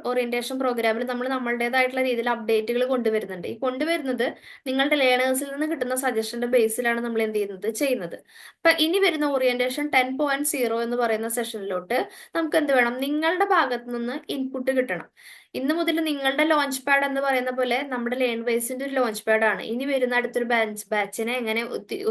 ഓറിയന്റേഷൻ പ്രോഗ്രാമിൽ നമ്മൾ നമ്മളുടേതായിട്ടുള്ള രീതിയിൽ അപ്ഡേറ്റുകൾ കൊണ്ടുവരുന്നുണ്ട്. ഈ കൊണ്ടുവരുന്നത് നിങ്ങളുടെ ലേണേഴ്സിൽ നിന്ന് കിട്ടുന്ന സജഷന്റെ ബേസിലാണ് നമ്മൾ എന്ത് ചെയ്യുന്നത്. അപ്പൊ ഇനി വരുന്ന ഓറിയന്റേഷൻ 10.0 എന്ന് പറയുന്ന സെഷനിലോട്ട് നമുക്ക് എന്ത് വേണം, നിങ്ങളുടെ ഭാഗത്ത് നിന്ന് ഇൻപുട്ട് കിട്ടണം. ഇന്ന് മുതൽ നിങ്ങളുടെ ലോഞ്ച് പാഡ് എന്ന് പറയുന്ന പോലെ നമ്മുടെ ലേൺ ബേസിന്റെ ഒരു ലോഞ്ച് പാഡ് ആണ്. ഇനി വരുന്ന അടുത്തൊരു ബാച്ചിനെ എങ്ങനെ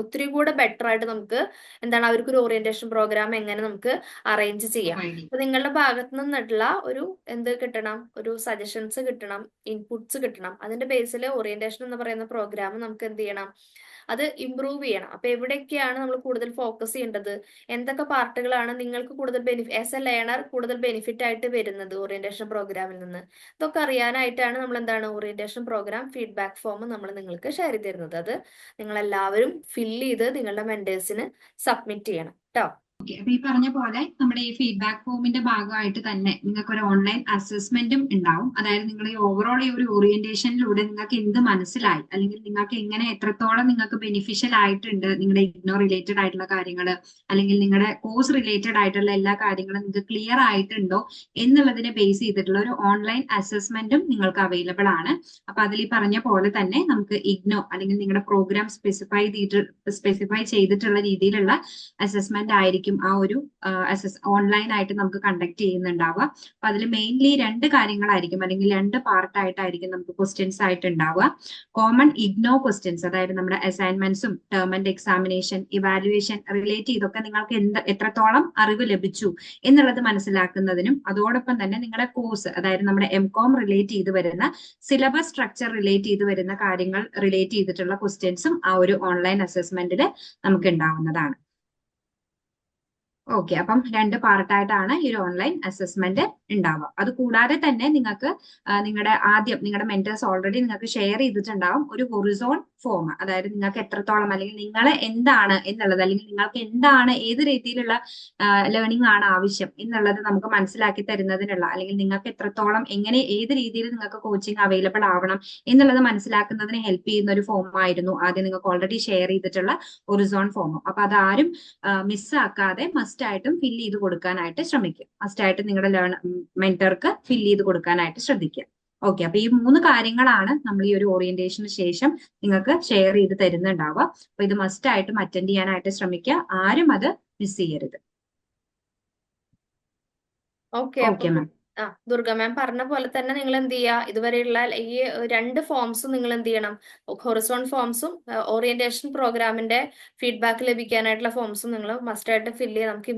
ഒത്തിരി കൂടെ ബെറ്റർ ആയിട്ട് നമുക്ക് എന്താണ്, അവർക്കൊരു ഓറിയന്റേഷൻ പ്രോഗ്രാം എങ്ങനെ നമുക്ക് അറേഞ്ച് ചെയ്യാം. അപ്പൊ നിങ്ങളുടെ ഭാഗത്ത് നിന്നിട്ടുള്ള ഒരു എന്ത് കിട്ടണം, ഒരു സജഷൻസ് കിട്ടണം, ഇൻപുട്സ് കിട്ടണം. അതിന്റെ ബേസിൽ ഓറിയന്റേഷൻ എന്ന് പറയുന്ന പ്രോഗ്രാം നമുക്ക് എന്ത് ചെയ്യണം, അത് ഇംപ്രൂവ് ചെയ്യണം. അപ്പൊ എവിടെയൊക്കെയാണ് നമ്മൾ കൂടുതൽ ഫോക്കസ് ചെയ്യേണ്ടത്, എന്തൊക്കെ പാർട്ടുകളാണ് നിങ്ങൾക്ക് കൂടുതൽ ആസ് എ ലേണർ കൂടുതൽ ബെനിഫിറ്റ് ആയിട്ട് വരുന്നത് ഓറിയന്റേഷൻ പ്രോഗ്രാമിൽ നിന്ന്, ഇതൊക്കെ അറിയാനായിട്ടാണ് നമ്മൾ എന്താണ് ഓറിയന്റേഷൻ പ്രോഗ്രാം ഫീഡ്ബാക്ക് ഫോം നമ്മൾ നിങ്ങൾക്ക് ഷെയർ ചെയ്ത് തരുന്നത്. അത് നിങ്ങൾ എല്ലാവരും ഫില്ല് ചെയ്ത് നിങ്ങളുടെ മെന്റേഴ്സിന് സബ്മിറ്റ് ചെയ്യണം കേട്ടോ. ഓക്കെ, അപ്പൊ ഈ പറഞ്ഞ പോലെ നമ്മുടെ ഈ ഫീഡ്ബാക്ക് ഫോമിന്റെ ഭാഗമായിട്ട് തന്നെ നിങ്ങൾക്ക് ഒരു ഓൺലൈൻ അസസ്മെന്റും ഉണ്ടാവും. അതായത് നിങ്ങൾ ഈ ഓവറോൾ ഈ ഒരു ഓറിയന്റേഷനിലൂടെ നിങ്ങൾക്ക് എന്ത് മനസ്സിലായി, അല്ലെങ്കിൽ നിങ്ങൾക്ക് എങ്ങനെ എത്രത്തോളം നിങ്ങൾക്ക് ബെനിഫിഷ്യൽ ആയിട്ടുണ്ട്, നിങ്ങളുടെ ഇഗ്നോ റിലേറ്റഡ് ആയിട്ടുള്ള കാര്യങ്ങൾ അല്ലെങ്കിൽ നിങ്ങളുടെ കോഴ്സ് റിലേറ്റഡ് ആയിട്ടുള്ള എല്ലാ കാര്യങ്ങളും നിങ്ങൾക്ക് ക്ലിയർ ആയിട്ടുണ്ടോ എന്നുള്ളതിനെ ബേസ് ചെയ്തിട്ടുള്ള ഒരു ഓൺലൈൻ അസസ്മെന്റും നിങ്ങൾക്ക് അവൈലബിൾ ആണ്. അപ്പൊ അതിൽ ഈ പറഞ്ഞ പോലെ തന്നെ നമുക്ക് ഇഗ്നോ അല്ലെങ്കിൽ നിങ്ങളുടെ പ്രോഗ്രാം സ്പെസിഫൈ ചെയ്തിട്ടുള്ള രീതിയിലുള്ള അസസ്മെന്റ് ആയിരിക്കും ആ ഒരു ഓൺലൈൻ ആയിട്ട് നമുക്ക് കണ്ടക്ട് ചെയ്യുന്നുണ്ടാവുക. അപ്പൊ അതിൽ മെയിൻലി 2 കാര്യങ്ങളായിരിക്കും, അല്ലെങ്കിൽ 2 പാർട്ടായിട്ടായിരിക്കും നമുക്ക് ക്വസ്റ്റ്യൻസ് ആയിട്ട് ഉണ്ടാവുക. കോമൺ ഇഗ്നോ ക്വസ്റ്റ്യൻസ്, അതായത് നമ്മുടെ അസൈൻമെന്റ്സും term and examination, evaluation relate ചെയ്തൊക്കെ നിങ്ങൾക്ക് എത്രത്തോളം അറിവ് ലഭിച്ചു എന്നുള്ളത് മനസ്സിലാക്കുന്നതിനും, അതോടൊപ്പം തന്നെ നിങ്ങളുടെ കോഴ്സ്, അതായത് നമ്മുടെ എംകോം റിലേറ്റ് ചെയ്ത് വരുന്ന സിലബസ് സ്ട്രക്ചർ റിലേറ്റ് ചെയ്ത് വരുന്ന കാര്യങ്ങൾ റിലേറ്റ് ചെയ്തിട്ടുള്ള ക്വസ്റ്റ്യൻസും ആ ഒരു ഓൺലൈൻ അസസ്മെന്റിൽ നമുക്ക് ഉണ്ടാവുന്നതാണ്. ഓക്കെ, അപ്പം 2 പാർട്ടായിട്ടാണ് ഈ ഒരു ഓൺലൈൻ അസസ്മെന്റ് ഉണ്ടാവുക. അത് കൂടാതെ തന്നെ നിങ്ങൾക്ക് നിങ്ങളുടെ മെന്റേഴ്സ് ഓൾറെഡി നിങ്ങൾക്ക് ഷെയർ ചെയ്തിട്ടുണ്ടാവും ഒരു ഹൊറിസോൺ ഫോം. അതായത് നിങ്ങൾക്ക് എത്രത്തോളം, അല്ലെങ്കിൽ നിങ്ങളെ എന്താണ് എന്നുള്ളത്, അല്ലെങ്കിൽ നിങ്ങൾക്ക് എന്താണ് ഏത് രീതിയിലുള്ള ലേണിംഗ് ആണ് ആവശ്യം എന്നുള്ളത് നമുക്ക് മനസ്സിലാക്കി തരുന്നതിനുള്ള, അല്ലെങ്കിൽ നിങ്ങൾക്ക് എത്രത്തോളം എങ്ങനെ ഏത് രീതിയിൽ നിങ്ങൾക്ക് കോച്ചിങ് അവൈലബിൾ ആവണം എന്നുള്ളത് മനസ്സിലാക്കുന്നതിന് ഹെൽപ്പ് ചെയ്യുന്ന ഒരു ഫോം ആയിരുന്നു ആദ്യം നിങ്ങൾക്ക് ഓൾറെഡി ഷെയർ ചെയ്തിട്ടുള്ള ഹൊറിസോൺ ഫോം. അപ്പൊ അതാരും മിസ്സാക്കാതെ മസ്റ്റ് ആയിട്ടും ഫില്ല് ചെയ്ത് കൊടുക്കാനായിട്ട് ശ്രമിക്കുക. മസ്റ്റ് ആയിട്ട് നിങ്ങളുടെ മെന്റർക്ക് ഫില്ല് ചെയ്ത് കൊടുക്കാനായിട്ട് ശ്രദ്ധിക്കുക. ഓക്കെ, അപ്പൊ ഈ 3 കാര്യങ്ങളാണ് നമ്മൾ ഈ ഒരു ഓറിയന്റേഷന് ശേഷം നിങ്ങൾക്ക് ഷെയർ ചെയ്ത് തരുന്നുണ്ടാവുക. അപ്പൊ ഇത് മസ്റ്റ് ആയിട്ടും അറ്റൻഡ് ചെയ്യാനായിട്ട് ശ്രമിക്കുക. ആരും അത് മിസ് ചെയ്യരുത്. Okay ma'am. ദുർഗ മാം പറഞ്ഞ പോലെ തന്നെ നിങ്ങൾ എന്ത് ചെയ്യുക, ഇതുവരെയുള്ള ഈ 2 ഫോംസും നിങ്ങൾ എന്ത് ചെയ്യണം, ഹൊറിസോൺ ഫോംസും ഓറിയന്റേഷൻ പ്രോഗ്രാമിന്റെ ഫീഡ്ബാക്ക് ലഭിക്കാനായിട്ടുള്ള ഫോംസും നിങ്ങൾ മസ്റ്റായിട്ട് ഫില്ല് ചെയ്യുക. നമുക്ക്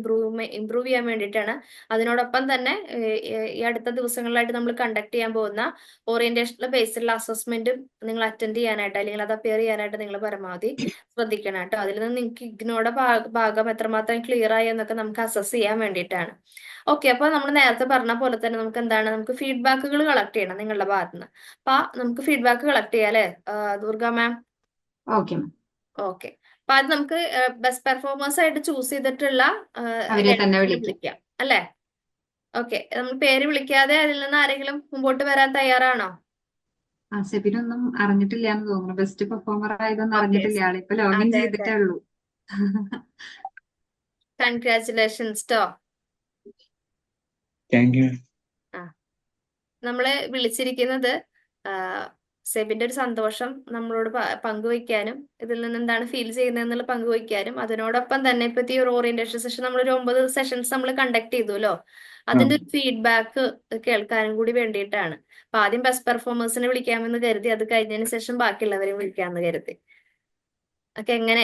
ഇംപ്രൂവ് ചെയ്യാൻ വേണ്ടിയിട്ടാണ്. അതിനോടൊപ്പം തന്നെ ഈ അടുത്ത ദിവസങ്ങളിലായിട്ട് നമ്മൾ കണ്ടക്ട് ചെയ്യാൻ പോകുന്ന ഓറിയന്റേഷനിലെ ബേസിലുള്ള അസസ്മെന്റും നിങ്ങൾ അറ്റൻഡ് ചെയ്യാനായിട്ട്, അല്ലെങ്കിൽ അത് അപ്പിയർ ചെയ്യാനായിട്ട് നിങ്ങൾ പരമാവധി ശ്രദ്ധിക്കണം കേട്ടോ. അതിൽ നിന്ന് നിങ്ങൾക്ക് ഇഗ്നോയുടെ ഭാഗം എത്രമാത്രം ക്ലിയർ ആയി എന്നൊക്കെ നമുക്ക് അസസ് ചെയ്യാൻ വേണ്ടിയിട്ടാണ്. ഓക്കെ, അപ്പൊ നമ്മൾ നേരത്തെ പറഞ്ഞ പോലെ തന്നെ നമുക്ക് എന്താണ്, നമുക്ക് ഫീഡ്ബാക്കുകൾ കളക്ട് ചെയ്യണം നിങ്ങളുടെ ഭാഗത്ത് നിന്ന്. അപ്പൊ നമുക്ക് ഫീഡ്ബാക്ക് കളക്ട് ചെയ്യാം അല്ലെ Durga ma'am? Okay ma'am. Okay, അപ്പൊ അത് നമുക്ക് ബെസ്റ്റ് പെർഫോമേഴ്സ് ആയിട്ട് ചൂസ് ചെയ്തിട്ടുള്ള അവരെ തന്നെ വിളിക്കാം അല്ലെ? ഓക്കെ, നമ്മൾ പേര് വിളിക്കാതെ അതിൽ നിന്ന് ആരെങ്കിലും മുമ്പോട്ട് വരാൻ തയ്യാറാണോ? സെബിനൊന്നും അറിഞ്ഞിട്ടില്ല എന്ന് തോന്നുന്നു. ബെസ്റ്റ് പെർഫോമർ ആയതൊന്നും അറിഞ്ഞിട്ടില്ല. ആളിപ്പോ ലോഗിൻ ചെയ്തിട്ടേ ഉള്ളൂ. കൺഗ്രാറ്റുലേഷൻസ് ട്ടോ. Thank you. ആ നമ്മളെ വിളിച്ചിരിക്കുന്നത് സെബിന്റെ ഒരു സന്തോഷം നമ്മളോട് പങ്കുവയ്ക്കാനും ഇതിൽ നിന്ന് എന്താണ് ഫീൽ ചെയ്യുന്നതെന്നുള്ള പങ്കുവയ്ക്കാനും അതിനോടൊപ്പം തന്നെ ഇപ്പത്തെ ഈ ഒരു ഓറിയന്റേഷൻ സെഷൻ നമ്മളൊരു 9 സെഷൻസ് നമ്മൾ കണ്ടക്ട് ചെയ്തുല്ലോ, അതിന്റെ ഒരു ഫീഡ്ബാക്ക് കേൾക്കാനും കൂടി വേണ്ടിയിട്ടാണ്. അപ്പൊ ആദ്യം ബെസ്റ്റ് പെർഫോമേഴ്സിനെ വിളിക്കാമെന്ന് കരുതി, അത് കഴിഞ്ഞതിന് ശേഷം ബാക്കിയുള്ളവരെ വിളിക്കാമെന്ന് കരുതി. ഒക്കെ എങ്ങനെ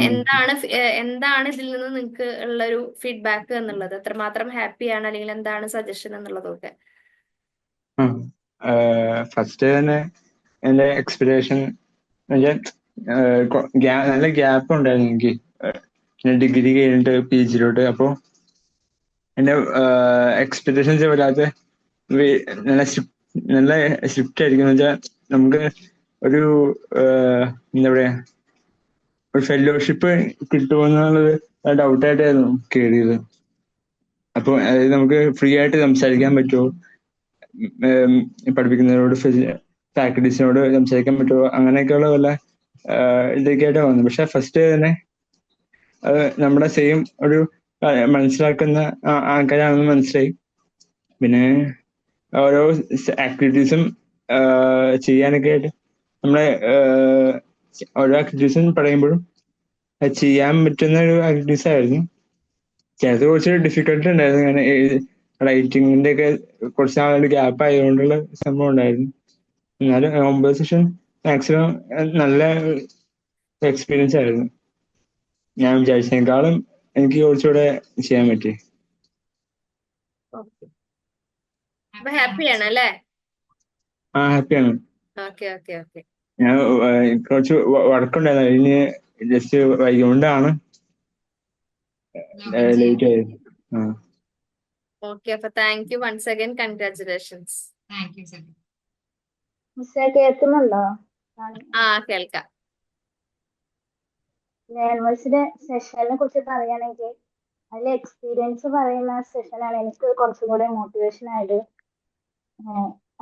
എന്താണ് ഇതിൽ നിന്ന് നിങ്ങൾക്ക് ഉള്ളൊരു ഫീഡ്ബാക്ക് എന്നുള്ളത്, എത്രമാത്രം ഹാപ്പിയാണ് അല്ലെങ്കിൽ എന്താണ് സജഷൻ എന്നുള്ളതൊക്കെ. ഫസ്റ്റ് തന്നെ എന്റെ എക്സ്പെക്ടേഷൻ നല്ല ഗ്യാപ്പ് ഉണ്ടായിരുന്നു എനിക്ക് ഡിഗ്രി കഴിഞ്ഞിട്ട് PGയിലോട്ട്. അപ്പോ എന്റെ എക്സ്പെക്ടേഷൻസ് വരാതെ നല്ല സ്ട്രിക്റ്റ് ആയിരിക്കും. എന്ന് വെച്ചാൽ നമുക്ക് ഒരു എന്താ പറയാ ഒരു ഫെലോഷിപ്പ് കിട്ടുമെന്നുള്ളത് ഡൗട്ടായിട്ടായിരുന്നു കയറിയത്. അപ്പൊ അതായത് നമുക്ക് ഫ്രീ ആയിട്ട് സംസാരിക്കാൻ പറ്റുമോ, പഠിപ്പിക്കുന്നവരോട് ഫാക്കൽറ്റീസിനോട് സംസാരിക്കാൻ പറ്റുമോ, അങ്ങനെയൊക്കെയുള്ള വല്ല ഇതൊക്കെയായിട്ട് വന്നു. പക്ഷെ ഫസ്റ്റ് തന്നെ അത് നമ്മുടെ സെയിം ഒരു മനസ്സിലാക്കുന്ന ആൾക്കാരാണെന്ന് മനസ്സിലായി. പിന്നെ ഓരോ ആക്ടിവിറ്റീസും ചെയ്യാനൊക്കെ ആയിട്ട് നമ്മളെ ഓരോ ആക്ടിവിറ്റീസും പറയുമ്പോഴും അത് ചെയ്യാൻ പറ്റുന്ന ഒരു ആക്ടിവിറ്റീസ് ആയിരുന്നു. ചിലത് കുറച്ച് ഡിഫിക്കൽട്ട് ഉണ്ടായിരുന്നു, അങ്ങനെ റൈറ്റിങ്ങിന്റെ ഒക്കെ കുറച്ച് നാളുടെ ഗ്യാപ്പ് ആയതുകൊണ്ടുള്ള സംഭവം ഉണ്ടായിരുന്നു. എന്നാലും 9 സെഷൻ മാക്സിമം നല്ല എക്സ്പീരിയൻസ് ആയിരുന്നു. ഞാൻ വിചാരിച്ചതിനേക്കാളും എനിക്ക് കുറച്ചുകൂടെ ചെയ്യാൻ പറ്റി. അപ്പൊ ഹാപ്പിയാണ് അല്ലേ? ഹാപ്പിയാണ്. Okay okay okay. ഞാൻ കുറച്ച് വർക്കുണ്ടായിരുന്നു, അതിന് ജസ്റ്റ് വൈകൊണ്ടാണ് ലേറ്റ് ആയത്. ഓക്കെ, അപ്പൊ thank you once again, congratulations. Thank you sir. മിസ്സേ കേൾക്കുന്നുണ്ടോ? കേൾക്കാം. ലേണേഴ്സിന്റെ സെഷനെ കുറിച്ച് പറയുകയാണെങ്കിൽ അതിൽ എക്സ്പീരിയൻസ് പറയുന്ന സെഷനാണ് എനിക്ക് കുറച്ചും കൂടെ മോട്ടിവേഷൻ ആയത്.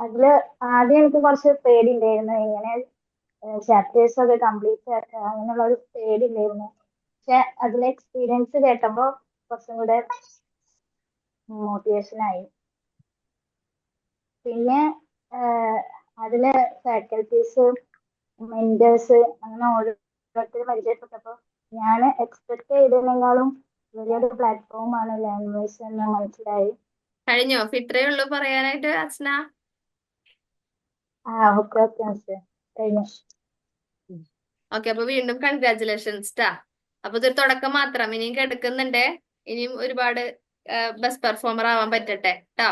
അതില് ആദ്യം എനിക്ക് കുറച്ച് പേടി ഉണ്ടായിരുന്നു, ഇങ്ങനെ ചാപ്റ്റേഴ്സ് ഒക്കെ കംപ്ലീറ്റ് ആക്കുക അങ്ങനെയുള്ള ഒരു പേടി ഉണ്ടായിരുന്നു. പക്ഷെ അതിലെ എക്സ്പീരിയൻസ് കേട്ടപ്പോ കുറച്ചും കൂടെ മോട്ടിവേഷൻ ആയി. പിന്നെ അതിലെ ഫാക്കൽറ്റീസ്, മെന്റേഴ്സ്, അങ്ങനെ ഓരോരുത്തർ പരിചയപ്പെട്ടപ്പോൾ ഞാൻ എക്സ്പെക്ട് ചെയ്തതിനേക്കാളും വലിയൊരു പ്ലാറ്റ്ഫോമാണ് ലാംഗ്വേജ് എന്ന് മനസ്സിലായി. കഴിഞ്ഞോ? ഇത്രയേ ഉള്ളൂ പറയാനായിട്ട് അസ്ന? ഓക്കെ ഓക്കെ മിസ്സേ, കഴിഞ്ഞു. ഓക്കെ, അപ്പൊ വീണ്ടും കൺഗ്രാറ്റുലേഷൻസ് ടാ. അപ്പൊ ഇതൊരു തുടക്കം മാത്രം, ഇനിയും കിടക്കുന്നുണ്ടേ. ഇനിയും ഒരുപാട് ബെസ്റ്റ് പെർഫോമർ ആവാൻ പറ്റട്ടെ ട്ടോ.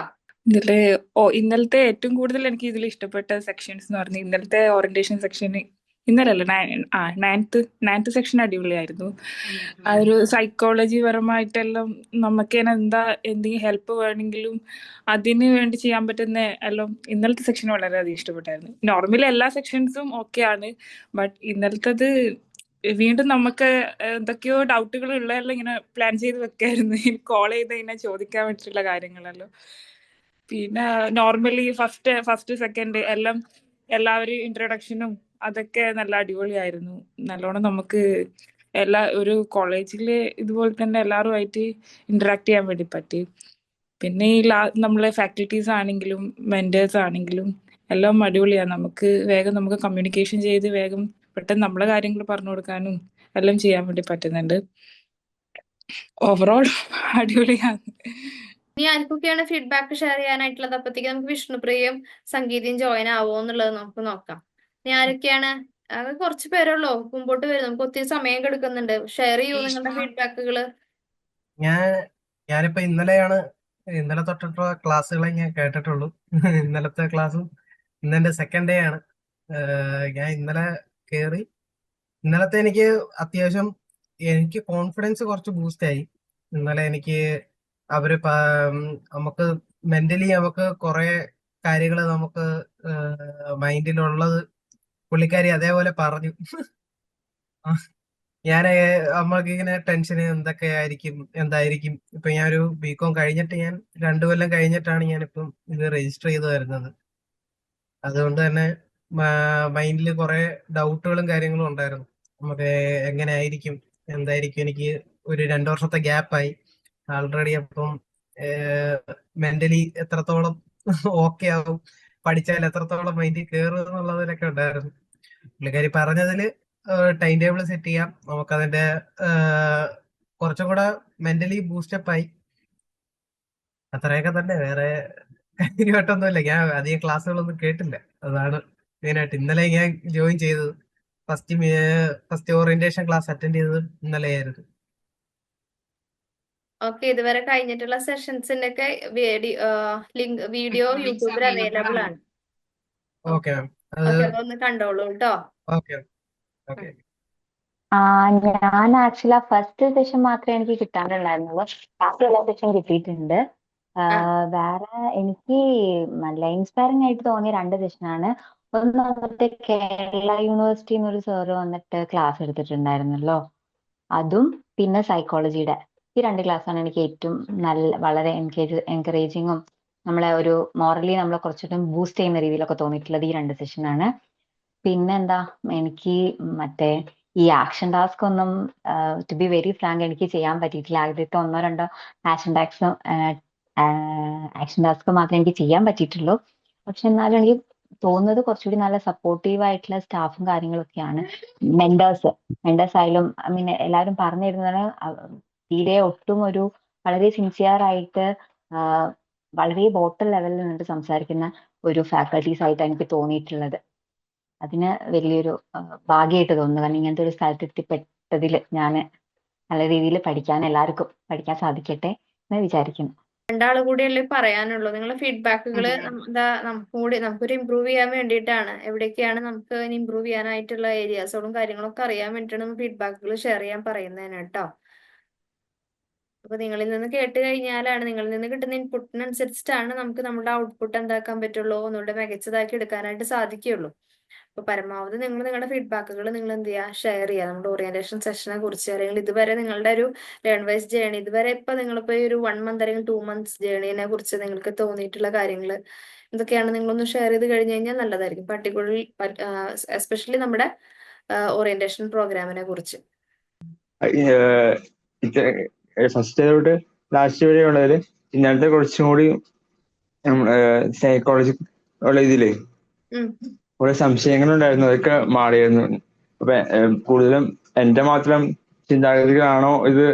ഇന്നലത്തെ ഏറ്റവും കൂടുതൽ എനിക്ക് ഇതിൽ ഇഷ്ടപ്പെട്ട സെക്ഷൻസ് എന്ന് പറഞ്ഞാൽ ഇന്നലത്തെ ഓറിയന്റേഷൻ സെക്ഷന്, ഇന്നലല്ല നയൻത്ത് സെക്ഷൻ അടിപൊളിയായിരുന്നു. ആ ഒരു സൈക്കോളജി പരമായിട്ടെല്ലാം നമുക്ക് എന്താ എന്തെങ്കിലും ഹെൽപ്പ് വേണമെങ്കിലും അതിന് വേണ്ടി ചെയ്യാൻ പറ്റുന്ന എല്ലാം ഇന്നലത്തെ സെക്ഷൻ വളരെയധികം ഇഷ്ടപ്പെട്ടായിരുന്നു. നോർമലി എല്ലാ സെക്ഷൻസും ഓക്കെയാണ്, ബട്ട് ഇന്നലത്തത് വീണ്ടും നമുക്ക് എന്തൊക്കെയോ ഡൗട്ടുകൾ ഉള്ളതെല്ലാം ഇങ്ങനെ പ്ലാൻ ചെയ്ത് വെക്കായിരുന്നു, കോൾ ചെയ്ത് ഇങ്ങനെ ചോദിക്കാൻ വേണ്ടിയിട്ടുള്ള കാര്യങ്ങളല്ലോ. പിന്നെ നോർമലി ഫസ്റ്റ് സെക്കൻഡ് എല്ലാം എല്ലാവരും ഇൻട്രൊഡക്ഷനും അതൊക്കെ നല്ല അടിപൊളിയായിരുന്നു. നല്ലോണം നമുക്ക് ഒരു കോളേജിൽ ഇതുപോലെ തന്നെ എല്ലാവരുമായിട്ട് ഇന്ററാക്ട് ചെയ്യാൻ വേണ്ടി പറ്റി. പിന്നെ ഈ നമ്മളെ ഫാക്കൽറ്റീസ് ആണെങ്കിലും മെന്റേഴ്സ് ആണെങ്കിലും എല്ലാം അടിപൊളിയാണ്. നമുക്ക് കമ്മ്യൂണിക്കേഷൻ ചെയ്ത് വേഗം പെട്ടെന്ന് നമ്മളെ കാര്യങ്ങൾ പറഞ്ഞു കൊടുക്കാനും എല്ലാം ചെയ്യാൻ വേണ്ടി പറ്റുന്നുണ്ട്. ഓവറോൾ അടിപൊളിയാണ്. ഇനി ആർക്കൊക്കെയാണ് ഫീഡ്ബാക്ക് ഷെയർ ചെയ്യാനായിട്ടുള്ളത്? അപ്പത്തേക്ക് നമുക്ക് വിഷ്ണുപ്രിയയും സംഗീതയും ജോയിൻ ആവോ എന്നുള്ളത് നമുക്ക് നോക്കാം. ഇനി ആരൊക്കെയാണ്? അത് കുറച്ച് പേരുള്ളൂ, മുമ്പോട്ട് വരും, നമുക്ക് ഒത്തിരി സമയം എടുക്കുന്നുണ്ട്. ഷെയർ ചെയ്യൂ നിങ്ങളുടെ ഫീഡ്ബാക്കുകള്. ഞാനിപ്പോ ഇന്നലെ തൊട്ടിട്ടുള്ള ക്ലാസ്സുകളെ ഞാൻ കേട്ടിട്ടുള്ളൂ. ഇന്നലത്തെ ക്ലാസ്സും ഇന്നെന്റെ സെക്കൻഡ് ഡേ ആണ്. ഞാൻ ഇന്നലെ കയറി. ഇന്നലത്തെ എനിക്ക് അത്യാവശ്യം കോൺഫിഡൻസ് കുറച്ച് ബൂസ്റ്റ് ആയി. ഇന്നലെ എനിക്ക് നമുക്ക് മെന്റലി നമുക്ക് കുറെ കാര്യങ്ങൾ നമുക്ക് മൈൻഡിലുള്ളത് പുള്ളിക്കാരി അതേപോലെ പറഞ്ഞു. നമ്മൾക്ക് ഇങ്ങനെ ടെൻഷൻ എന്തായിരിക്കും. ഇപ്പൊ ഞാനൊരു BCom കഴിഞ്ഞിട്ട് ഞാൻ 2 കൊല്ലം കഴിഞ്ഞിട്ടാണ് ഞാനിപ്പം ഇത് രജിസ്റ്റർ ചെയ്ത് വരുന്നത്. അതുകൊണ്ട് തന്നെ മൈൻഡിൽ കുറെ ഡൗട്ടുകളും കാര്യങ്ങളും ഉണ്ടായിരുന്നു. നമുക്ക് എങ്ങനെ ആയിരിക്കും, എന്തായിരിക്കും എനിക്ക് ഒരു 2 വർഷത്തെ ഗ്യാപ്പായി ആൾറെഡി. അപ്പം മെന്റലി എത്രത്തോളം ഓക്കെ ആവും, പഠിച്ചാൽ എത്രത്തോളം മൈൻഡിൽ കയറും എന്നുള്ളതിലൊക്കെ ഉണ്ടായിരുന്നു. പുള്ളിക്കാരി പറഞ്ഞതില് ടൈം ടേബിൾ സെറ്റ് ചെയ്യാം, നമുക്കതിന്റെ കുറച്ചും കൂടെ മെന്റലി ബൂസ്റ്റപ്പ് ആയി. അത്രയൊക്കെ തന്നെ, വേറെ കാര്യമായിട്ടൊന്നുമില്ല. ഞാൻ അധികം ക്ലാസ്സുകളൊന്നും കേട്ടില്ല, അതാണ് മെയിനായിട്ട്. ഇന്നലെ ഞാൻ ജോയിൻ ചെയ്തത്, ഫസ്റ്റ് ഓറിയന്റേഷൻ ക്ലാസ് അറ്റൻഡ് ചെയ്തത് ഇന്നലെയായിരുന്നു. ഓക്കെ, ഇതുവരെ കഴിഞ്ഞിട്ടുള്ള സെഷൻസിന്റെ ഒക്കെ ലിങ്ക് വീഡിയോ റെക്കോർഡിങ്സ് യൂട്യൂബിൽ അവൈലബിൾ അവൈലബിൾ ആണ്. ആണ്. ഓക്കെ മാം, അത് ഓക്കെ, അപ്പൊ ഒന്ന് കണ്ടോളൂ കേട്ടോ. Okay okay. ഞാൻ ആക്ച്വലി ആ ഫസ്റ്റ് സെഷൻ മാത്രമേ എനിക്ക് കിട്ടാണ്ടുണ്ടായിരുന്നുള്ളൂ. ബാക്കി എല്ലാ സെഷൻ കിട്ടിയിട്ടുണ്ട്. ആ വേറെ എനിക്ക് നല്ല ഇൻസ്പയറിംഗ് ആയിട്ട് തോന്നിയ 2 സെഷനാണ്. ഒന്ന് മറ്റേ കേരള യൂണിവേഴ്സിറ്റി എന്നൊരു സാറ് വന്നിട്ട് ക്ലാസ് എടുത്തിട്ടുണ്ടായിരുന്നല്ലോ, അതും പിന്നെ സൈക്കോളജിയുടെ. ഈ 2 ക്ലാസ്സാണ് എനിക്ക് ഏറ്റവും വളരെ എൻകറേജിങ്ങും നമ്മളെ ഒരു മോറലി നമ്മളെ കുറച്ചുകൂടെ ബൂസ്റ്റ് ചെയ്യുന്ന രീതിയിലൊക്കെ തോന്നിയിട്ടുള്ളത് ഈ 2 സെഷനാണ്. പിന്നെന്താ, എനിക്ക് മറ്റേ ഈ ആക്ഷൻ ടാസ്ക് ഒന്നും ടു ബി വെരി ഫ്രാങ്ക് എനിക്ക് ചെയ്യാൻ പറ്റിയിട്ടില്ല. ആദ്യത്തെ 1-2 ആക്ഷൻ ടാസ്ക് മാത്രമേ എനിക്ക് ചെയ്യാൻ പറ്റിയിട്ടുള്ളൂ. പക്ഷെ എന്നാലും എനിക്ക് തോന്നുന്നത് കുറച്ചുകൂടി നല്ല സപ്പോർട്ടീവ് ആയിട്ടുള്ള സ്റ്റാഫും കാര്യങ്ങളൊക്കെയാണ്. മെന്റേഴ്സ് ആയാലും ഐ മീൻ എല്ലാവരും പറഞ്ഞു തരുന്നതാണ്. തീരെ ഒട്ടും ഒരു വളരെ സിൻസിയർ ആയിട്ട് വളരെ ബോട്ടം ലെവലിൽ നിന്നിട്ട് സംസാരിക്കുന്ന ഒരു ഫാക്കൽറ്റീസ് ആയിട്ടാണ് എനിക്ക് തോന്നിയിട്ടുള്ളത്. അതിന് വലിയൊരു ഭാഗ്യമായിട്ട് തോന്നുന്നു. കാരണം ഇങ്ങനത്തെ ഒരു സ്ഥലത്ത് എത്തിപ്പെട്ടതിൽ ഞാൻ നല്ല രീതിയിൽ എല്ലാവർക്കും പഠിക്കാൻ സാധിക്കട്ടെ എന്ന് വിചാരിക്കുന്നു. രണ്ടാള് കൂടിയല്ലേ പറയാനുള്ളൂ. നിങ്ങളുടെ ഫീഡ്ബാക്കുകള് അതെ. നമുക്കൊരു ഇമ്പ്രൂവ് ചെയ്യാൻ വേണ്ടിയിട്ടാണ്. എവിടേക്കാണ് നമുക്ക് ഇമ്പ്രൂവ് ചെയ്യാനായിട്ടുള്ള ഏരിയാസുകളും കാര്യങ്ങളൊക്കെ അറിയാൻ വേണ്ടിയിട്ടാണ് നമ്മൾ ഫീഡ്ബാക്കുകൾ ഷെയർ ചെയ്യാൻ പറയുന്നതിന് കേട്ടോ. അപ്പൊ നിങ്ങളിൽ നിന്ന് കേട്ട് കഴിഞ്ഞാലാണ്, നിങ്ങളിൽ നിന്ന് കിട്ടുന്ന ഇൻപുട്ടിനനുസരിച്ചിട്ടാണ് നമുക്ക് നമ്മുടെ ഔട്ട്പുട്ട് എന്താക്കാൻ പറ്റുള്ളൂ, ഒന്നുകൂടെ മികച്ചതാക്കി എടുക്കാനായിട്ട് സാധിക്കുള്ളൂ. അപ്പൊ പരമാവധി നിങ്ങളുടെ ഫീഡ്ബാക്കുകൾ നിങ്ങൾ എന്ത് ചെയ്യുക, ഷെയർ ചെയ്യുക. നമ്മുടെ ഓറിയന്റേഷൻ സെഷനെ കുറിച്ച്, അല്ലെങ്കിൽ ഇതുവരെ നിങ്ങളുടെ ഒരു ലേൺ വൈസ് ജേണി, ഇതുവരെ നിങ്ങളിപ്പോ ഈ ഒരു 1 മന്ത് അല്ലെങ്കിൽ 2 മന്ത്സ് ജേണിനെ കുറിച്ച് നിങ്ങൾക്ക് തോന്നിയിട്ടുള്ള കാര്യങ്ങൾ എന്തൊക്കെയാണ്, നിങ്ങളൊന്ന് ഷെയർ ചെയ്ത് കഴിഞ്ഞു കഴിഞ്ഞാൽ നല്ലതായിരിക്കും. പർട്ടിക്കുലർലി എസ്പെഷ്യലി നമ്മുടെ ഓറിയന്റേഷൻ പ്രോഗ്രാമിനെ കുറിച്ച്. ഫസ്റ്റ് തൊട്ട് ലാസ്റ്റ് വരെ ഉള്ളതില് ഇന്നലത്തെ കുറച്ചും കൂടി സൈക്കോളജി ഉള്ള ഇതില് കുറെ സംശയങ്ങളുണ്ടായിരുന്നു, അതൊക്കെ മാറിയിരുന്നു. അപ്പൊ കൂടുതലും എന്റെ മാത്രം ചിന്താഗതികളാണോ ഇത്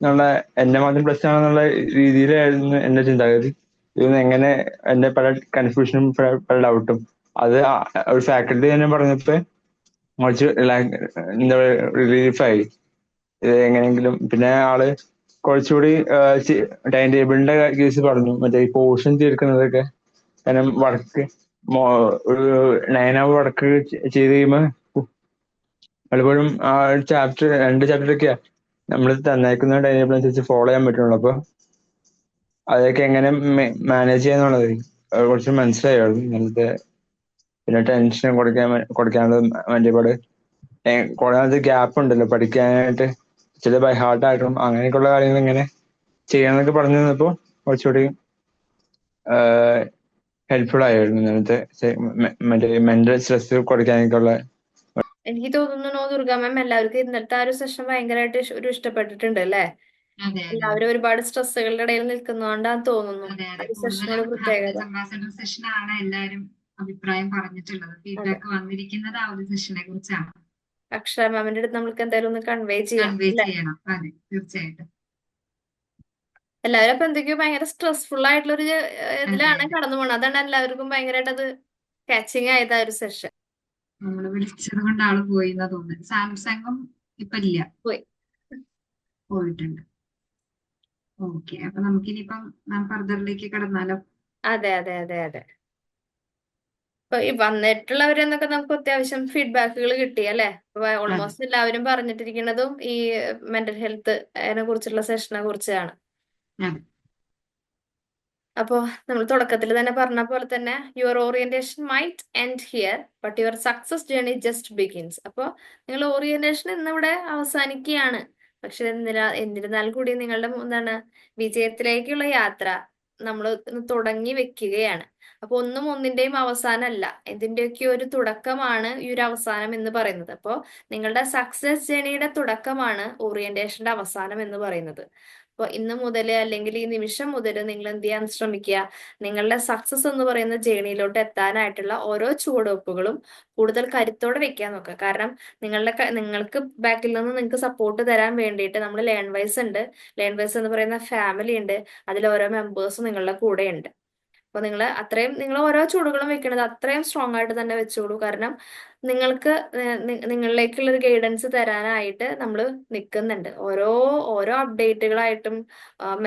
എന്നുള്ള, എന്റെ മാത്രം പ്രശ്നമാണോ എന്നുള്ള രീതിയിലായിരുന്നു എന്റെ ചിന്താഗതി. ഇതൊന്നും എങ്ങനെ എന്റെ പല കൺഫ്യൂഷനും പല ഡൗട്ടും അത് ഒരു ഫാക്കൽറ്റി തന്നെ പറഞ്ഞപ്പോ കുറച്ച് എന്താ പറയുക റിലീഫായി. ഇത് എങ്ങനെയെങ്കിലും പിന്നെ ആള് കുറച്ചുകൂടി ടൈം ടേബിളിന്റെ കേസ് പറഞ്ഞു, മറ്റേ ഈ പോർഷൻ തീർക്കുന്നതൊക്കെ. കാരണം വർക്ക് ഒരു 9 hour വർക്ക് ചെയ്ത് കഴിയുമ്പോ പലപ്പോഴും ആ ഒരു ചാപ്റ്റർ 2 ചാപ്റ്ററൊക്കെയാ നമ്മൾ തന്നേക്കുന്ന ടൈം ടേബിൾ അനുസരിച്ച് ഫോളോ ചെയ്യാൻ പറ്റുള്ളൂ. അപ്പൊ അതൊക്കെ എങ്ങനെ മാനേജ് ചെയ്യാന്നുള്ളത് കുറച്ച് മനസ്സിലായിരുന്നു ഇന്നലത്തെ. പിന്നെ ടെൻഷൻ കൊടുക്കാനുള്ളത് ഒരുപാട് കുറെ ഗ്യാപ്പ് ഉണ്ടല്ലോ പഠിക്കാനായിട്ട്, ചില ബൈ ഹാർട്ട് ആയിട്ടും അങ്ങനെയൊക്കെയുള്ള കാര്യങ്ങൾ ഇങ്ങനെ ചെയ്യാന്നൊക്കെ പറഞ്ഞു തന്നപ്പോ കുറച്ചുകൂടി ഹെൽപ്ഫുൾ ആയിരുന്നു ഇന്നലത്തെ. മറ്റേ മെന്റൽ സ്ട്രെസ് കുറയ്ക്കാനൊക്കെ ഉള്ള. എനിക്ക് തോന്നുന്നു ദുർഗ മാം, എല്ലാവർക്കും ഇന്നത്തെ ആ ഒരു സെഷൻ ഭയങ്കരമായിട്ട് ഒരു ഇഷ്ടപ്പെട്ടിട്ടുണ്ട് അല്ലേ? അതെ അതെ എല്ലാവരും ഒരുപാട് സ്ട്രെസ്സുകളുടെ ഇടയിൽ നിൽക്കുന്നതുകൊണ്ടാന്ന് തോന്നുന്നു അതെ ആ അതെ ഒരു സെഷനോട് കൂടുതലും പ്രത്യേകത. ഹാപ്പിനെസ് അംബാസഡർ സെഷനാണ് എല്ലാവരും അഭിപ്രായം പറഞ്ഞിട്ടുള്ളത്. അതെ, ഫീഡ്ബാക്ക് വന്നിരിക്കുന്നത് ആ ഒരു സെഷനെ കുറിച്ചാണ്. അക്ഷര മാമിന്റെ അടുത്ത് നമ്മൾക്ക് എന്തായാലും ഒന്ന് കൺവേ ചെയ്യണം കൺവേ അല്ലെ? ചെയ്യണം. അതെ, തീർച്ചയായിട്ടും. എല്ലാവരും അപ്പൊ എന്തൊക്കെയോ ഭയങ്കര സ്ട്രെസ്ഫുൾ ആയിട്ടുള്ള ഒരു അതെ ഇതിലാണ് അതെ, കടന്നു പോണത്. അതാണ് എല്ലാവർക്കും ഭയങ്കരമായിട്ട് അത് കാച്ചിങ് ആയത് ആ ഒരു സെഷൻ. നമ്മള് വിളിച്ചത് കൊണ്ട് ആള് പോയി എന്നാ തോന്നുന്നത്. സാംസങ്ങും ഇപ്പൊ ഇല്ല, പോയി. പോയിട്ടുണ്ട്. ഓക്കെ, അപ്പൊ നമുക്കിനിയിപ്പം ഫർദറിലേക്ക് കടന്നാലോ? അതെ അതെ അതെ അതെ. ഇപ്പൊ ഈ വന്നിട്ടുള്ളവരെന്നൊക്കെ നമുക്ക് അത്യാവശ്യം ഫീഡ്ബാക്കുകൾ കിട്ടി അല്ലെ? അതെ ഓൾമോസ്റ്റ് എല്ലാവരും പറഞ്ഞിട്ടിരിക്കുന്നതും ഈ മെന്റൽ ഹെൽത്ത് അതിനെ കുറിച്ചുള്ള സെഷനെ കുറിച്ചാണ്. അതെ അപ്പോ നമ്മൾ തുടക്കത്തിൽ തന്നെ പറഞ്ഞ പോലെ തന്നെ your orientation might end here but your success journey just begins. അപ്പോൾ നിങ്ങൾ ഓറിയന്റേഷൻ ഇന്നിവിടെ അവസാനിക്കുകയാണ്. പക്ഷെ എന്നിരുന്നാൽ കൂടി നിങ്ങളുടെ വിജയത്തിലേക്കുള്ള യാത്ര നമ്മൾ തുടങ്ങി വെക്കുകയാണ്. അപ്പൊ ഒന്നും ഒന്നിന്റെയും അവസാനമല്ല, ഇതിന്റെയൊക്കെ ഒരു തുടക്കമാണ് ഈ ഒരു അവസാനം എന്ന് പറയുന്നത്. അപ്പോൾ നിങ്ങളുടെ സക്സസ് ജേണിയുടെ തുടക്കമാണ് ഓറിയന്റേഷന്റെ അവസാനം എന്ന് പറയുന്നത്. അപ്പോൾ ഇന്ന് മുതൽ അല്ലെങ്കിൽ ഈ നിമിഷം മുതൽ നിങ്ങൾ എന്ത് ചെയ്യാൻ ശ്രമിക്കുക, നിങ്ങളുടെ സക്സസ് എന്ന് പറയുന്ന ജേണിയിലോട്ട് എത്താനായിട്ടുള്ള ഓരോ ചുവടുവെപ്പുകളും കൂടുതൽ കരുത്തോടെ വെക്കാൻ നോക്കുക. കാരണം നിങ്ങൾക്ക് ബാക്കിൽ നിന്ന് നിങ്ങൾക്ക് സപ്പോർട്ട് തരാൻ വേണ്ടിയിട്ട് നമ്മൾ ലേൺ വൈസ് ഉണ്ട്. ലേൺ വൈസ് എന്ന് പറയുന്ന ഫാമിലി ഉണ്ട്. അതിൽ ഓരോ മെമ്പേഴ്സും നിങ്ങളുടെ കൂടെ ഉണ്ട്. അപ്പൊ നിങ്ങൾ ഓരോ ചുവടുകളും വെക്കണത് അത്രയും സ്ട്രോങ് ആയിട്ട് തന്നെ വെച്ചോളൂ. കാരണം നിങ്ങൾക്ക് നിങ്ങളിലേക്കുള്ള ഒരു ഗൈഡൻസ് തരാനായിട്ട് നമ്മൾ നിൽക്കുന്നുണ്ട്. ഓരോ ഓരോ അപ്ഡേറ്റുകളായിട്ടും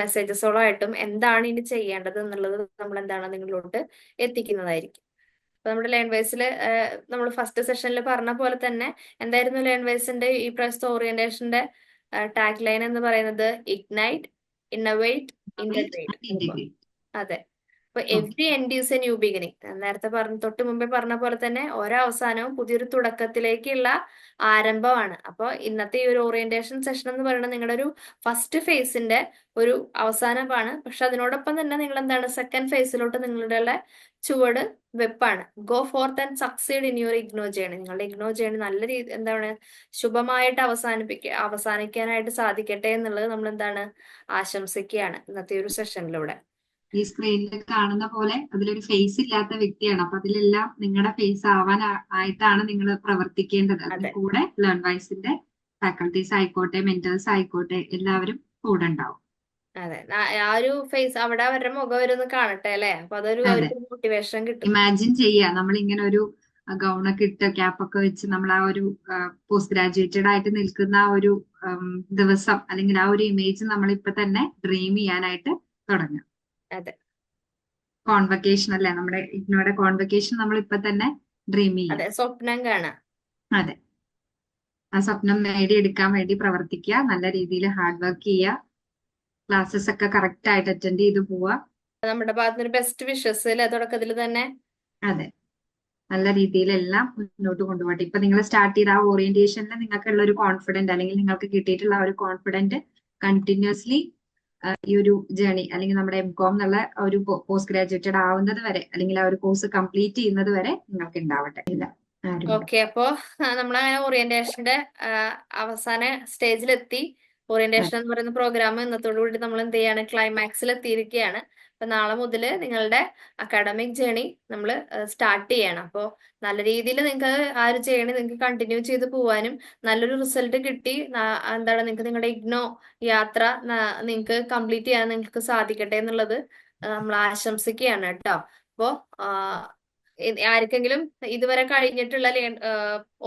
മെസ്സേജസുകളായിട്ടും എന്താണ് ഇനി ചെയ്യേണ്ടത് എന്നുള്ളത് നമ്മൾ എന്താണ് നിങ്ങളിലോട്ട് എത്തിക്കുന്നതായിരിക്കും. അപ്പൊ നമ്മുടെ ലേൺ വൈസിൽ നമ്മൾ ഫസ്റ്റ് സെഷനിൽ പറഞ്ഞ പോലെ തന്നെ എന്തായിരുന്നു ലേൺ വൈസിന്റെ ഈ പ്രാവശ്യത്തെ ഓറിയന്റേഷന്റെ ടാഗ് ലൈൻ എന്ന് പറയുന്നത്? Ignite, innovate, integrate. അതെ. അപ്പൊ every end is A new beginning. നേരത്തെ തൊട്ട് മുമ്പേ പറഞ്ഞ പോലെ തന്നെ ഓരോ അവസാനവും പുതിയൊരു തുടക്കത്തിലേക്കുള്ള ആരംഭമാണ്. അപ്പൊ ഇന്നത്തെ ഈ ഒരു ഓറിയന്റേഷൻ സെഷൻ എന്ന് പറയുന്നത് നിങ്ങളുടെ ഒരു ഫസ്റ്റ് ഫേസിന്റെ ഒരു അവസാനമാണ്. പക്ഷെ അതിനോടൊപ്പം തന്നെ നിങ്ങൾ എന്താണ് സെക്കൻഡ് ഫേസിലോട്ട് നിങ്ങളുടെ ചുവട് വെപ്പാണ്. Go forth and succeed in your IGNOU journey. നിങ്ങളുടെ ഇഗ്നോ ജേണി നല്ല രീതി എന്താണ് ശുഭമായിട്ട് അവസാനിക്കാനായിട്ട് സാധിക്കട്ടെ എന്നുള്ളത് നമ്മൾ എന്താണ് ആശംസിക്കുകയാണ് ഇന്നത്തെ ഒരു സെഷനിലൂടെ. ഈ സ്ക്രീനിൽ കാണുന്ന പോലെ അതിലൊരു ഫേസ് ഇല്ലാത്ത വ്യക്തിയാണ്. അപ്പൊ അതിലെല്ലാം നിങ്ങളുടെ ഫേസ് ആവാൻ ആയിട്ടാണ് നിങ്ങൾ പ്രവർത്തിക്കേണ്ടത്. അതിന് കൂടെ ലേൺ വൈസിന്റെ ഫാക്കൽറ്റീസ് ആയിക്കോട്ടെ, മെന്റേഴ്സ് ആയിക്കോട്ടെ, എല്ലാവരും കൂടെ ഉണ്ടാവും. അതെ, ആ ഒരു ഫേസ് അവിടെ അവരുടെ മുഖം വരുന്ന കാണട്ടെ അല്ലെ. അപ്പൊ അതൊരു മോട്ടിവേഷൻ കിട്ടും. ഇമാജിൻ ചെയ്യുക, നമ്മൾ ഇങ്ങനെ ഒരു ഗൗണൊക്കെ ഇട്ട് ക്യാപ്പൊക്കെ വെച്ച് നമ്മൾ ആ ഒരു പോസ്റ്റ് ഗ്രാജുവേറ്റഡ് ആയിട്ട് നിൽക്കുന്ന ആ ഒരു ദിവസം അല്ലെങ്കിൽ ആ ഒരു ഇമേജ് നമ്മൾ ഇപ്പൊ തന്നെ ഡ്രീം ചെയ്യാനായിട്ട് തുടങ്ങാം. അതെ, കോൺവക്കേഷൻ അല്ലെ, നമ്മുടെ ഇഗ്നോയുടെ കോൺവക്കേഷൻ നമ്മൾ ഇപ്പൊ തന്നെ ഡ്രീം ചെയ്യാം. അതെ, സ്വപ്നം കാണാം. അതെ, ആ സ്വപ്നം നേടിയെടുക്കാൻ വേണ്ടി പ്രവർത്തിക്കുക, നല്ല രീതിയിൽ ഹാർഡ് വർക്ക് ചെയ്യുക, ക്ലാസ്സസ് ഒക്കെ കറക്റ്റ് ആയിട്ട് അറ്റൻഡ് ചെയ്ത് പോവുക. നമ്മുടെ ഭാഗത്തുനിന്ന് ബെസ്റ്റ് വിഷസ് തുടക്കത്തിൽ തന്നെ. അതെ, നല്ല രീതിയിലെല്ലാം മുന്നോട്ട് കൊണ്ടുപോകട്ടെ. ഇപ്പൊ നിങ്ങൾ സ്റ്റാർട്ട് ചെയ്ത ആ ഓറിയന്റേഷനിൽ നിങ്ങൾക്കുള്ള ഒരു കോൺഫിഡന്റ് അല്ലെങ്കിൽ നിങ്ങൾക്ക് കിട്ടിയിട്ടുള്ള ആ ഒരു കോൺഫിഡന്റ് കണ്ടിന്യൂസ്ലി ഈ ഒരു ജേണി അല്ലെങ്കിൽ നമ്മുടെ എംകോം എന്നുള്ള ഒരു പോസ്റ്റ് ഗ്രാജുവേറ്റഡ് ആവുന്നത് വരെ അല്ലെങ്കിൽ ആ ഒരു കോഴ്സ് കംപ്ലീറ്റ് ചെയ്യുന്നത് വരെ നിങ്ങൾക്ക് ഉണ്ടാവട്ടെ. ഇല്ല, ഓക്കെ. അപ്പോ നമ്മളങ്ങനെ ഓറിയന്റേഷന്റെ അവസാന സ്റ്റേജിലെത്തി. ഓറിയന്റേഷൻ എന്ന് പറയുന്ന പ്രോഗ്രാം ഇന്നത്തോടുകൂടി നമ്മൾ എന്ത് ചെയ്യാണ്, ക്ലൈമാക്സിൽ എത്തിയിരിക്കുകയാണ്. അപ്പൊ നാളെ മുതൽ നിങ്ങളുടെ അക്കാഡമിക് ജേണി നമ്മൾ സ്റ്റാർട്ട് ചെയ്യണം. അപ്പോൾ നല്ല രീതിയിൽ നിങ്ങൾക്ക് ആ ഒരു ജേണി നിങ്ങൾക്ക് കണ്ടിന്യൂ ചെയ്ത് പോവാനും നല്ലൊരു റിസൾട്ട് കിട്ടി എന്താണ് നിങ്ങൾക്ക് നിങ്ങളുടെ ഇഗ്നോ യാത്ര നിങ്ങൾക്ക് കംപ്ലീറ്റ് ചെയ്യാൻ നിങ്ങൾക്ക് സാധിക്കട്ടെ എന്നുള്ളത് നമ്മൾ ആശംസിക്കുകയാണ് കേട്ടോ. അപ്പോ ആർക്കെങ്കിലും ഇതുവരെ കഴിഞ്ഞിട്ടുള്ള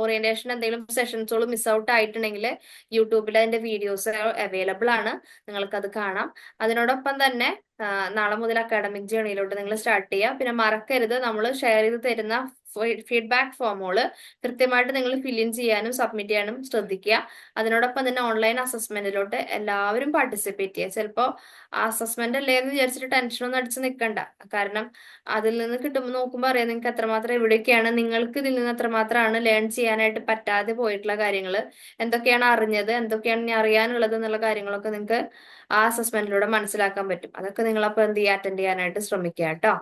ഓറിയന്റേഷൻ എന്തെങ്കിലും സെഷൻസുകൾ മിസ് ഔട്ട് ആയിട്ടുണ്ടെങ്കിൽ യൂട്യൂബിൽ അതിന്റെ വീഡിയോസ് അവൈലബിൾ ആണ്, നിങ്ങൾക്കത് കാണാം. അതിനോടൊപ്പം തന്നെ നാളെ മുതൽ അക്കാഡമിക് ജേണിയിലോട്ട് നിങ്ങൾ സ്റ്റാർട്ട് ചെയ്യുക. പിന്നെ മറക്കരുത്, നമ്മൾ ഷെയർ ചെയ്ത് തരുന്ന ഫീഡ്ബാക്ക് ഫോമുകൾ കൃത്യമായിട്ട് നിങ്ങൾ ഫില്ലിൻ ചെയ്യാനും സബ്മിറ്റ് ചെയ്യാനും ശ്രദ്ധിക്കുക. അതിനോടൊപ്പം തന്നെ ഓൺലൈൻ അസസ്മെന്റിലോട്ട് എല്ലാവരും പാർട്ടിസിപ്പേറ്റ് ചെയ്യുക. ചിലപ്പോൾ അസസ്മെന്റ് അല്ലേ എന്ന് വിചാരിച്ചിട്ട് ടെൻഷനൊന്നും അടിച്ച് നിൽക്കണ്ട. കാരണം അതിൽ നിന്ന് കിട്ടുമ്പോൾ നോക്കുമ്പോൾ അറിയാം നിങ്ങൾക്ക് എത്രമാത്രം എവിടെയൊക്കെയാണ് നിങ്ങൾക്ക് ഇതിൽ നിന്ന് എത്രമാത്രമാണ് ലേൺ ചെയ്യാനായിട്ട് പറ്റാതെ പോയിട്ടുള്ള കാര്യങ്ങൾ, എന്തൊക്കെയാണ് അറിഞ്ഞത്, എന്തൊക്കെയാണ് ഇനി അറിയാനുള്ളത് എന്നുള്ള കാര്യങ്ങളൊക്കെ നിങ്ങൾക്ക് ആ അസസ്മെന്റിലൂടെ മനസ്സിലാക്കാൻ പറ്റും. അതൊക്കെ നിങ്ങളപ്പോൾ എന്ത് ചെയ്യുക, അറ്റൻഡ് ചെയ്യാനായിട്ട് ശ്രമിക്കുക കേട്ടോ.